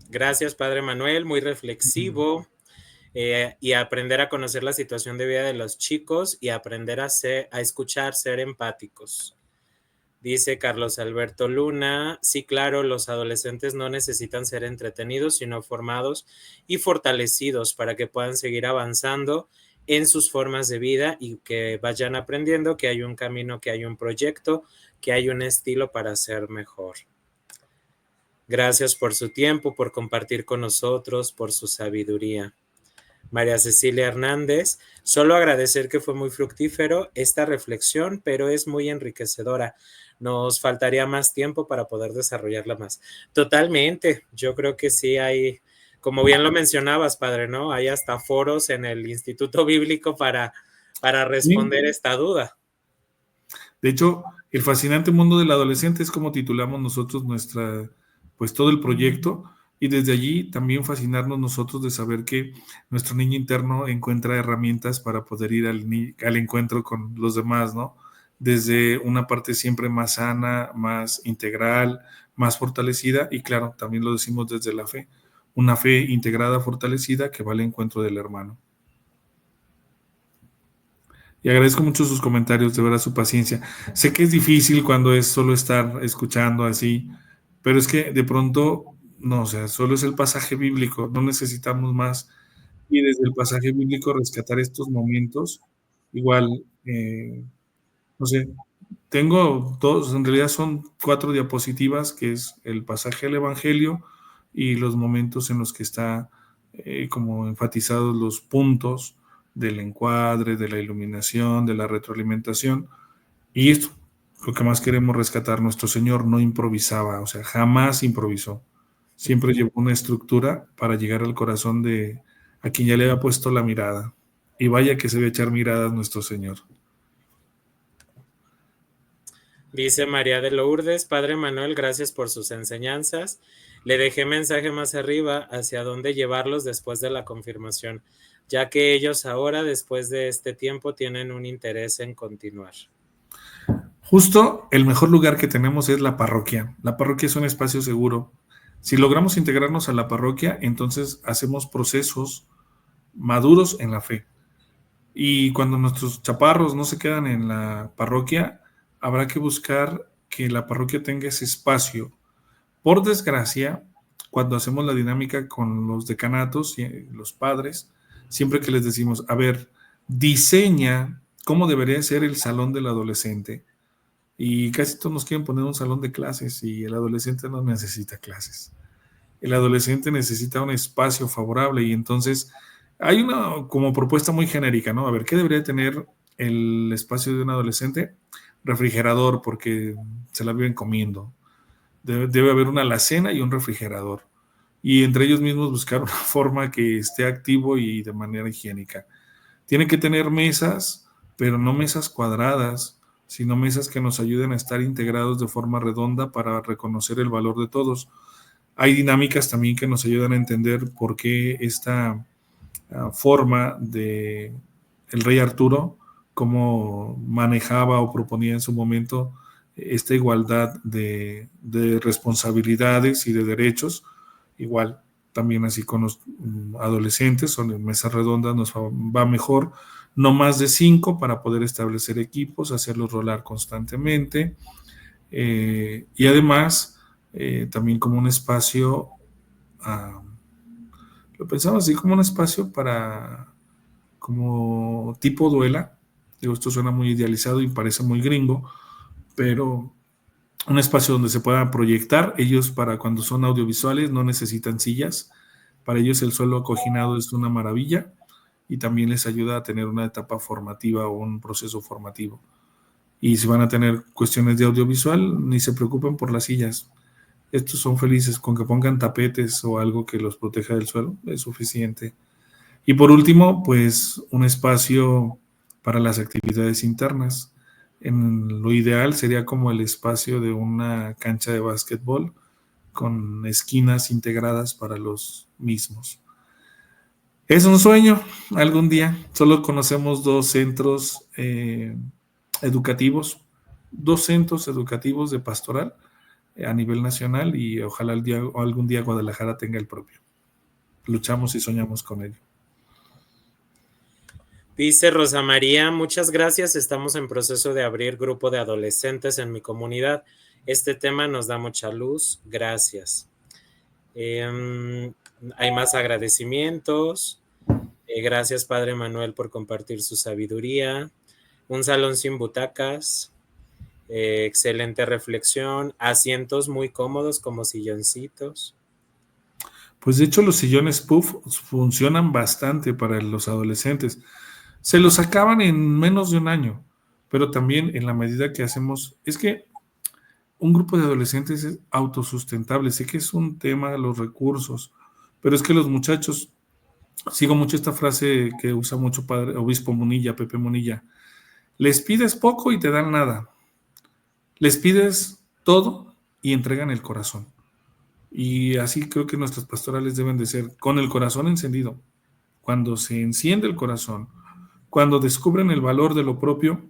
Gracias, Padre Manuel, muy reflexivo. Y aprender a conocer la situación de vida de los chicos y aprender a escuchar, ser empáticos. Dice Carlos Alberto Luna, sí, claro, los adolescentes no necesitan ser entretenidos, sino formados y fortalecidos para que puedan seguir avanzando en sus formas de vida y que vayan aprendiendo que hay un camino, que hay un proyecto, que hay un estilo para ser mejor. Gracias por su tiempo, por compartir con nosotros, por su sabiduría. María Cecilia Hernández, solo agradecer que fue muy fructífero esta reflexión, pero es muy enriquecedora. Nos faltaría más tiempo para poder desarrollarla más. Totalmente, yo creo que sí hay, como bien lo mencionabas, padre, ¿no? Hay hasta foros en el Instituto Bíblico para Sí. responder esta duda. De hecho, el fascinante mundo del adolescente es como titulamos nosotros pues todo el proyecto, y desde allí también fascinarnos nosotros de saber que nuestro niño interno encuentra herramientas para poder ir al encuentro con los demás, ¿no? Desde una parte siempre más sana, más integral, más fortalecida, y claro, también lo decimos desde la fe, una fe integrada, fortalecida, que va al encuentro del hermano. Y agradezco mucho sus comentarios, de verdad su paciencia. Sé que es difícil cuando es solo estar escuchando así, pero es que de pronto, no, o sea, solo es el pasaje bíblico, no necesitamos más. Y desde el pasaje bíblico rescatar estos momentos, igual, no sé, tengo todos, en realidad son 4 diapositivas, que es el pasaje del Evangelio y los momentos en los que está como enfatizados los puntos del encuadre, de la iluminación, de la retroalimentación. Y esto, lo que más queremos rescatar, nuestro Señor no improvisaba, o sea, jamás improvisó. Siempre llevó una estructura para llegar al corazón de a quien ya le había puesto la mirada. Y vaya que se ve echar miradas nuestro Señor. Dice María de Lourdes, Padre Manuel, gracias por sus enseñanzas. Le dejé mensaje más arriba hacia dónde llevarlos después de la confirmación, ya que ellos ahora, después de este tiempo, tienen un interés en continuar. Justo el mejor lugar que tenemos es la parroquia. La parroquia es un espacio seguro. Si logramos integrarnos a la parroquia, entonces hacemos procesos maduros en la fe. Y cuando nuestros chaparros no se quedan en la parroquia, habrá que buscar que la parroquia tenga ese espacio. Por desgracia, cuando hacemos la dinámica con los decanatos y los padres, siempre que les decimos, a ver, diseña cómo debería ser el salón del adolescente, y casi todos nos quieren poner un salón de clases y el adolescente no necesita clases. El adolescente necesita un espacio favorable y entonces hay una como propuesta muy genérica, ¿no? A ver, ¿qué debería tener el espacio de un adolescente? Refrigerador, porque se la viven comiendo. Debe haber una alacena y un refrigerador. Y entre ellos mismos buscar una forma que esté activo y de manera higiénica. Tiene que tener mesas, pero no mesas cuadradas, sino mesas que nos ayuden a estar integrados de forma redonda para reconocer el valor de todos. Hay dinámicas también que nos ayudan a entender por qué esta forma de el rey Arturo, cómo manejaba o proponía en su momento esta igualdad de responsabilidades y de derechos. Igual, también así con los adolescentes, son en mesas redondas nos va mejor, no más de 5 para poder establecer equipos, hacerlos rolar constantemente, y además también como un espacio Lo pensamos así como un espacio para, como tipo duela. Digo, esto suena muy idealizado y parece muy gringo, pero un espacio donde se pueda proyectar. Ellos, para cuando son audiovisuales, no necesitan sillas. Para ellos el suelo acoginado es una maravilla y también les ayuda a tener una etapa formativa o un proceso formativo. Y si van a tener cuestiones de audiovisual, ni se preocupen por las sillas. Estos son felices con que pongan tapetes o algo que los proteja del suelo, es suficiente. Y por último, pues un espacio para las actividades internas. En lo ideal sería como el espacio de una cancha de básquetbol con esquinas integradas para los mismos. Es un sueño algún día. Solo conocemos educativos, dos centros educativos de pastoral a nivel nacional y ojalá algún día Guadalajara tenga el propio. Luchamos y soñamos con ello. Dice Rosa María, muchas gracias. Estamos en proceso de abrir grupo de adolescentes en mi comunidad. Este tema nos da mucha luz. Gracias. Hay más agradecimientos. Gracias, Padre Manuel, por compartir su sabiduría. Un salón sin butacas. Excelente reflexión. Asientos muy cómodos como silloncitos. Pues de hecho los sillones puff funcionan bastante para los adolescentes. Se los acaban en menos de un año, pero también en la medida que hacemos, es que un grupo de adolescentes es autosustentable. Sé que es un tema de los recursos, pero es que los muchachos, sigo mucho esta frase que usa mucho padre obispo Munilla, Pepe Munilla, les pides poco y te dan nada. Les pides todo y entregan el corazón. Y así creo que nuestras pastorales deben de ser, con el corazón encendido. Cuando se enciende el corazón, cuando descubren el valor de lo propio,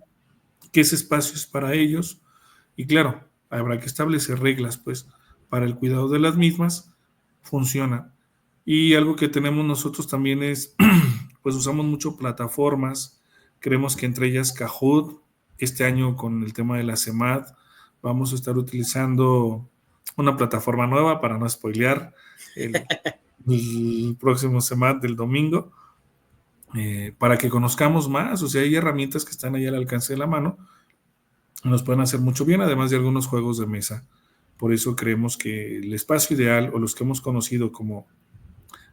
que ese espacio es para ellos, y claro, habrá que establecer reglas, pues, para el cuidado de las mismas, funciona. Y algo que tenemos nosotros también es, pues usamos mucho plataformas, creemos que entre ellas Kahoot, este año con el tema de la CEMAD, vamos a estar utilizando una plataforma nueva para no spoilear el próximo CEMAD del domingo, para que conozcamos más, o sea, hay herramientas que están ahí al alcance de la mano, nos pueden hacer mucho bien, además de algunos juegos de mesa. Por eso creemos que el espacio ideal, o los que hemos conocido como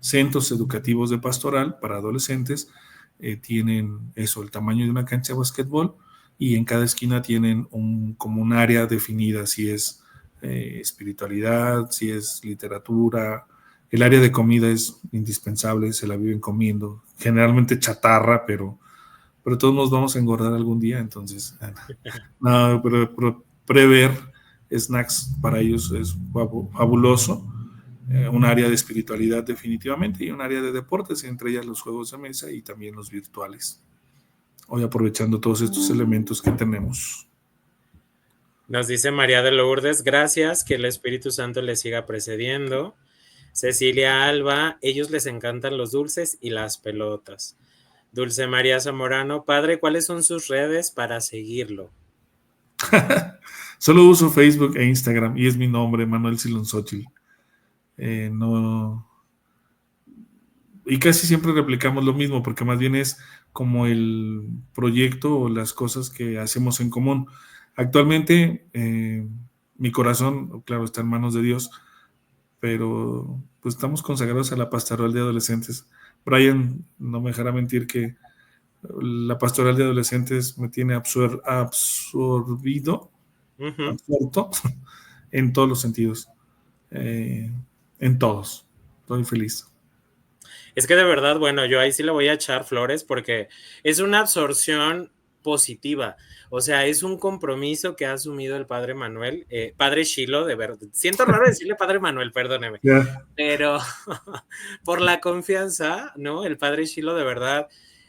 centros educativos de pastoral para adolescentes, tienen eso, el tamaño de una cancha de básquetbol, y en cada esquina tienen como un área definida, si es espiritualidad, si es literatura. El área de comida es indispensable, se la viven comiendo, generalmente chatarra, pero todos nos vamos a engordar algún día, entonces, no, pero prever snacks para ellos es fabuloso. Un área de espiritualidad definitivamente y un área de deportes, entre ellas los juegos de mesa y también los virtuales. Hoy aprovechando todos estos elementos que tenemos. Nos dice María de Lourdes, gracias, que el Espíritu Santo les siga precediendo. Cecilia Alba, ellos les encantan los dulces y las pelotas. Dulce María Zamorano, padre, ¿cuáles son sus redes para seguirlo? Solo uso Facebook e Instagram y es mi nombre, Manuel Silonzochil. No. Y casi siempre replicamos lo mismo, porque más bien es como el proyecto o las cosas que hacemos en común. Actualmente, mi corazón, claro, está en manos de Dios, pero pues estamos consagrados a la pastoral de adolescentes. Brian no me dejará mentir que la pastoral de adolescentes me tiene absorbido, absorto, en todos los sentidos, en todos. Estoy feliz. Es que de verdad, bueno, yo ahí sí le voy a echar flores porque es una absorción positiva. O sea, es un compromiso que ha asumido el padre Manuel, padre Shilo, de verdad. Siento raro decirle padre Manuel, perdóneme. Yeah. Pero por la confianza, ¿no? El padre Shilo, de verdad,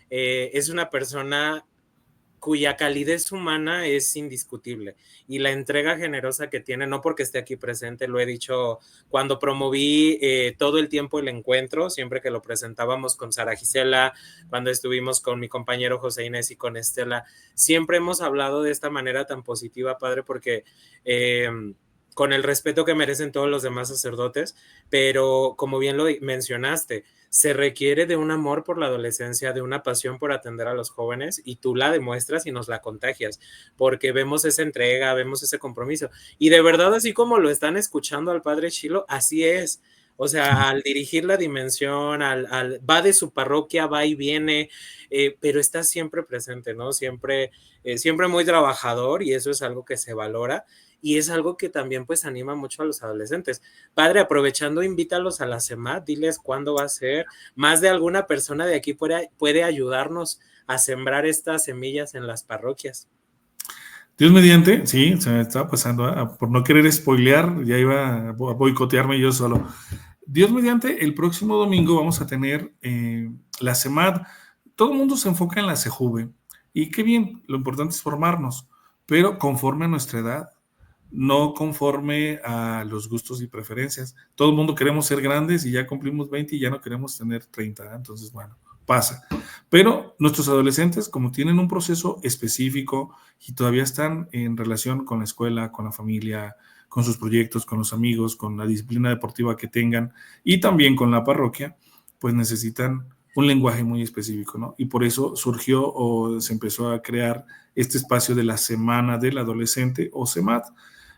es una persona cuya calidez humana es indiscutible y la entrega generosa que tiene, no porque esté aquí presente, lo he dicho cuando promoví todo el tiempo el encuentro, siempre que lo presentábamos con Sara Gisela, cuando estuvimos con mi compañero José Inés y con Estela, siempre hemos hablado de esta manera tan positiva, padre, porque con el respeto que merecen todos los demás sacerdotes, pero como bien lo mencionaste, se requiere de un amor por la adolescencia, de una pasión por atender a los jóvenes, y tú la demuestras y nos la contagias, porque vemos esa entrega, vemos ese compromiso. Y de verdad, así como lo están escuchando al padre Chilo, así es. O sea, al dirigir la dimensión, va de su parroquia, va y viene, pero está siempre presente, ¿no? Siempre muy trabajador, y eso es algo que se valora. Y es algo que también pues anima mucho a los adolescentes. Padre, aprovechando, invítalos a la CEMAT, diles cuándo va a ser. Más de alguna persona de aquí puede ayudarnos a sembrar estas semillas en las parroquias. Dios mediante, sí, se me estaba pasando, por no querer spoilear, ya iba a boicotearme yo solo. Dios mediante, el próximo domingo vamos a tener la CEMAD. Todo el mundo se enfoca en la CEJUVE, y qué bien, lo importante es formarnos, pero conforme a nuestra edad, no conforme a los gustos y preferencias. Todo el mundo queremos ser grandes y ya cumplimos 20 y ya no queremos tener 30, entonces bueno, pasa. Pero nuestros adolescentes, como tienen un proceso específico y todavía están en relación con la escuela, con la familia, con sus proyectos, con los amigos, con la disciplina deportiva que tengan y también con la parroquia, pues necesitan un lenguaje muy específico, ¿no? Y por eso surgió o se empezó a crear este espacio de la Semana del Adolescente o CEMAD,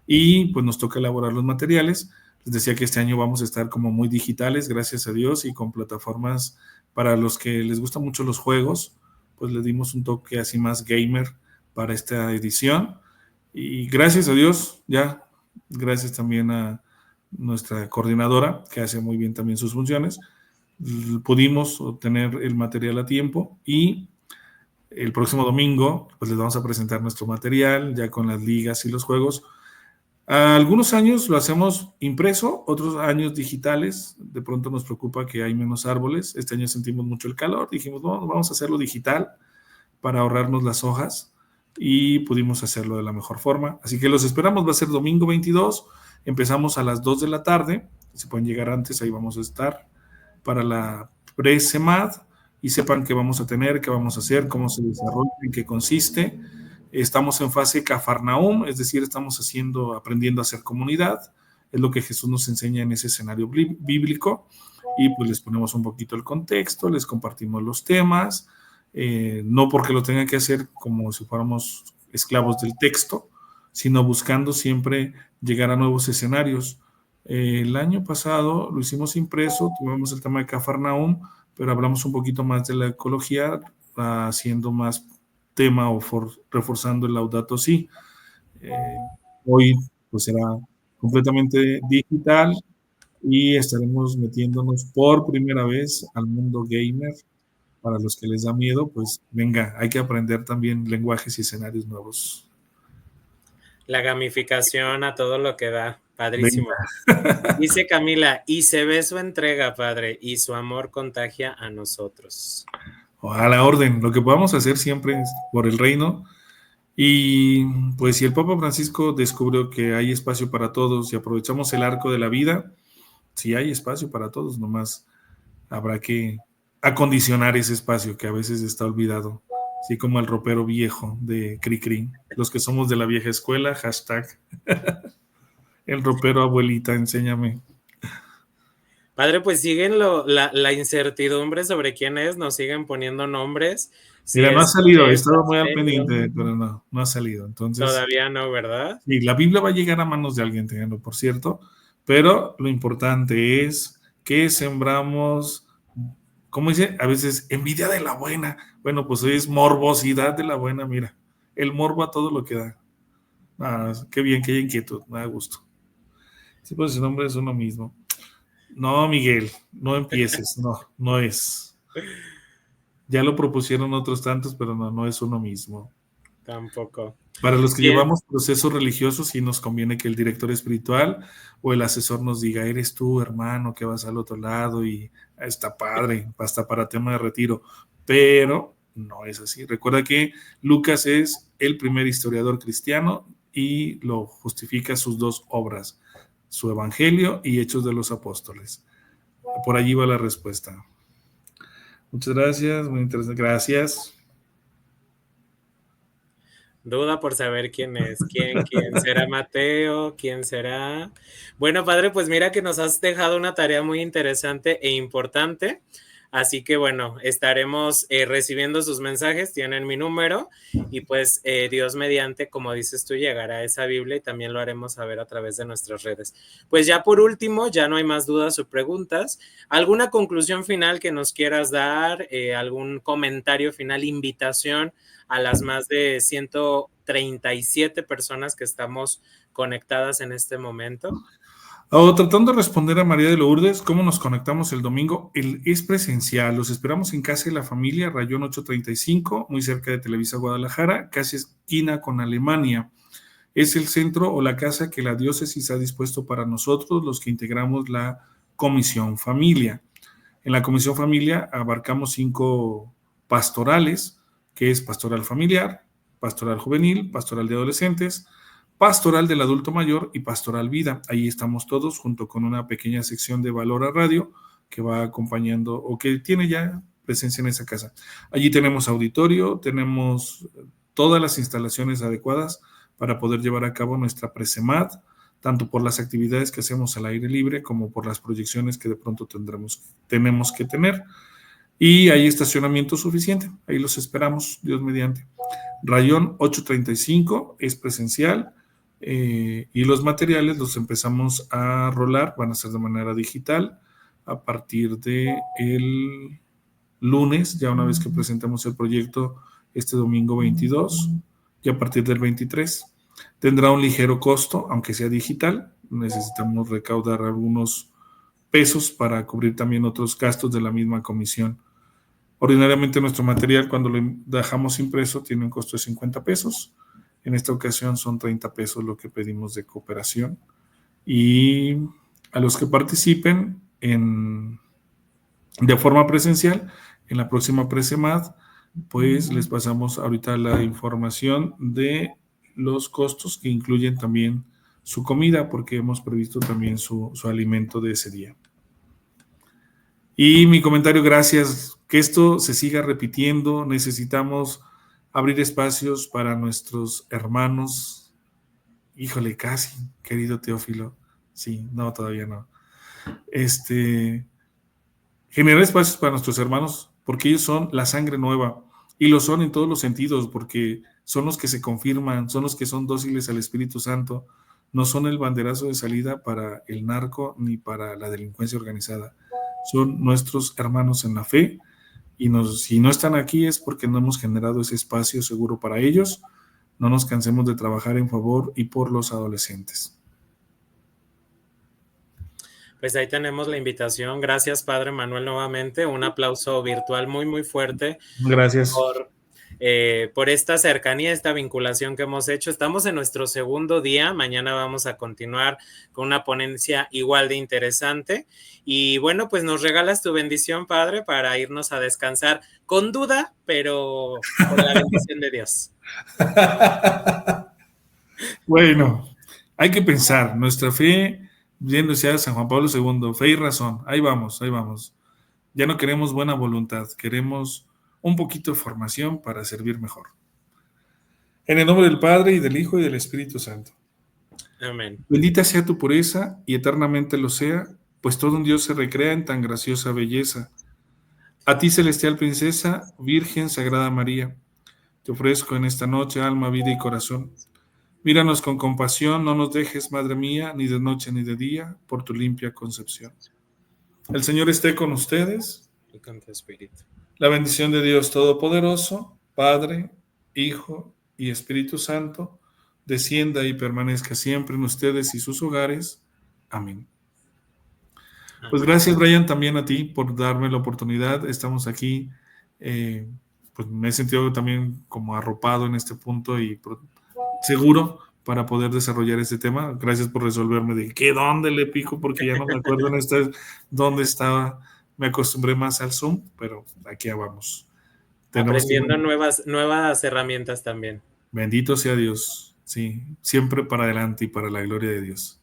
y pues nos toca elaborar los materiales. Les decía que este año vamos a estar como muy digitales, gracias a Dios, y con plataformas para los que les gustan mucho los juegos, pues le dimos un toque así más gamer para esta edición. Y gracias a Dios, ya, gracias también a nuestra coordinadora, que hace muy bien también sus funciones, pudimos obtener el material a tiempo, y el próximo domingo pues les vamos a presentar nuestro material ya con las ligas y los juegos. Algunos años lo hacemos impreso, otros años digitales. De pronto nos preocupa que hay menos árboles. Este año sentimos mucho el calor. Dijimos, bueno, vamos a hacerlo digital para ahorrarnos las hojas, y pudimos hacerlo de la mejor forma. Así que los esperamos. Va a ser domingo 22. Empezamos a las 2 de la tarde. Si pueden llegar antes, ahí vamos a estar para la pre-semad, y sepan qué vamos a tener, qué vamos a hacer, cómo se desarrolla, en qué consiste. Estamos en fase Cafarnaum, es decir, estamos aprendiendo a hacer comunidad. Es lo que Jesús nos enseña en ese escenario bíblico, y pues les ponemos un poquito el contexto, les compartimos los temas, no porque lo tengan que hacer como si fuéramos esclavos del texto, sino buscando siempre llegar a nuevos escenarios. El año pasado lo hicimos impreso, tuvimos el tema de Cafarnaum, pero hablamos un poquito más de la ecología, haciendo más tema o reforzando el Laudato Si. Hoy pues será completamente digital, y estaremos metiéndonos por primera vez al mundo gamer. Para los que les da miedo, pues venga, hay que aprender también lenguajes y escenarios nuevos. La gamificación a todo lo que da, padrísimo. Venga. Dice Camila, y se ve su entrega, padre, y su amor contagia a nosotros. A la orden, lo que podamos hacer siempre es por el reino. Y pues si el Papa Francisco descubrió que hay espacio para todos y aprovechamos el arco de la vida, sí hay espacio para todos, nomás habrá que acondicionar ese espacio que a veces está olvidado, así como el ropero viejo de Cricri. Los que somos de la vieja escuela, hashtag el ropero abuelita, enséñame. Padre, pues siguen la incertidumbre sobre quién es, nos siguen poniendo nombres. Si Mira, no ha es salido, he estado muy al Asterio, pendiente, pero no ha salido. Entonces, todavía no, ¿verdad? sí, la Biblia va a llegar a manos de alguien, ténganlo por cierto, pero lo importante es que sembramos, como dice, a veces envidia de la buena. Bueno, pues es morbosidad de la buena, mira, el morbo a todo lo que da. Qué bien, que haya inquietud, me da gusto. Sí, pues su nombre es uno mismo. No, Miguel, no empieces, no es. Ya lo propusieron otros tantos, pero no es uno mismo. Tampoco. Para los que Bien, llevamos procesos religiosos, sí nos conviene que el director espiritual o el asesor nos diga, eres tú, hermano, que vas al otro lado, y está padre, hasta para tema de retiro. Pero no es así. Recuerda que Lucas es el primer historiador cristiano y lo justifica sus dos obras, su Evangelio y Hechos de los Apóstoles. Por allí va la respuesta. Muchas gracias, muy interesante. Gracias. Duda por saber quién es, quién será Mateo, quién será. Bueno, padre, pues mira que nos has dejado una tarea muy interesante e importante. Así que bueno, estaremos recibiendo sus mensajes, tienen mi número y pues Dios mediante, como dices tú, llegará a esa Biblia y también lo haremos saber a través de nuestras redes. Pues ya por último, ya no hay más dudas o preguntas. ¿Alguna conclusión final que nos quieras dar? ¿Algún comentario final, invitación a las más de 137 personas que estamos conectadas en este momento? Tratando de responder a María de Lourdes, ¿cómo nos conectamos el domingo? Es presencial, los esperamos en Casa de la Familia, Rayón 835, muy cerca de Televisa Guadalajara, casi esquina con Alemania. Es el centro o la casa que la diócesis ha dispuesto para nosotros, los que integramos la Comisión Familia. En la Comisión Familia abarcamos 5 pastorales, que es pastoral familiar, pastoral juvenil, pastoral de adolescentes, pastoral del adulto mayor y pastoral vida. Ahí estamos todos junto con una pequeña sección de Valora Radio que va acompañando o que tiene ya presencia en esa casa. Allí tenemos auditorio, tenemos todas las instalaciones adecuadas para poder llevar a cabo nuestra presemad, tanto por las actividades que hacemos al aire libre como por las proyecciones que de pronto tenemos que tener. Y hay estacionamiento suficiente, ahí los esperamos, Dios mediante. Rayón 835 es presencial y los materiales los empezamos a rolar, van a ser de manera digital a partir de el lunes, ya una vez que presentemos el proyecto este domingo 22 y a partir del 23. Tendrá un ligero costo, aunque sea digital. Necesitamos recaudar algunos pesos para cubrir también otros gastos de la misma comisión. Ordinariamente nuestro material, cuando lo dejamos impreso, tiene un costo de 50 pesos. En esta ocasión son 30 pesos lo que pedimos de cooperación. Y a los que participen de forma presencial, en la próxima presemad, pues les pasamos ahorita la información de los costos que incluyen también su comida, porque hemos previsto también su alimento de ese día. Y mi comentario, gracias, que esto se siga repitiendo, necesitamos abrir espacios para nuestros hermanos. Híjole, casi, querido Teófilo. Sí, no, todavía no. Generar espacios para nuestros hermanos, porque ellos son la sangre nueva, y lo son en todos los sentidos, porque son los que se confirman, son los que son dóciles al Espíritu Santo, no son el banderazo de salida para el narco ni para la delincuencia organizada. Son nuestros hermanos en la fe, y si no están aquí es porque no hemos generado ese espacio seguro para ellos. No nos cansemos de trabajar en favor y por los adolescentes. Pues ahí tenemos la invitación. Gracias, Padre Manuel, nuevamente. Un aplauso virtual muy, muy fuerte. Gracias. Por esta cercanía, esta vinculación que hemos hecho. Estamos en nuestro segundo día. Mañana vamos a continuar con una ponencia igual de interesante. Y bueno, pues nos regalas tu bendición, Padre, para irnos a descansar con duda, pero con la bendición de Dios. Bueno, hay que pensar. Nuestra fe, bien decía San Juan Pablo II, fe y razón. Ahí vamos, ahí vamos. Ya no queremos buena voluntad, queremos un poquito de formación para servir mejor. En el nombre del Padre, y del Hijo, y del Espíritu Santo. Amén. Bendita sea tu pureza, y eternamente lo sea, pues todo un Dios se recrea en tan graciosa belleza. A ti, celestial princesa, Virgen Sagrada María, te ofrezco en esta noche alma, vida y corazón. Míranos con compasión, no nos dejes, Madre mía, ni de noche ni de día, por tu limpia concepción. El Señor esté con ustedes. Y con tu espíritu. La bendición de Dios Todopoderoso, Padre, Hijo y Espíritu Santo, descienda y permanezca siempre en ustedes y sus hogares. Amén. Pues gracias, Brian, también a ti por darme la oportunidad. Estamos aquí, pues me he sentido también como arropado en este punto y seguro para poder desarrollar este tema. Gracias por resolverme de dónde le pico, porque ya no me acuerdo dónde estaba. Me acostumbré más al Zoom, pero aquí vamos. Aprendiendo nuevas herramientas también. Bendito sea Dios, sí, siempre para adelante y para la gloria de Dios.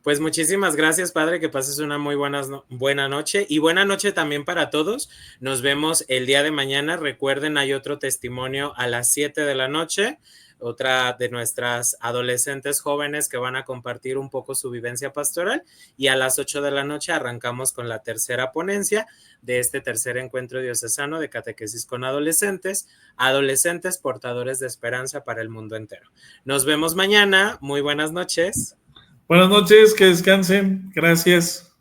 Pues muchísimas gracias, Padre, que pases una muy buena noche, y buena noche también para todos. Nos vemos el día de mañana. Recuerden, hay otro testimonio a las 7 de la noche. otra de nuestras adolescentes jóvenes que van a compartir un poco su vivencia pastoral, y a las 8 de la noche arrancamos con la tercera ponencia de este tercer encuentro diocesano de catequesis con adolescentes, adolescentes portadores de esperanza para el mundo entero. Nos vemos mañana, muy buenas noches. Buenas noches, que descansen, gracias.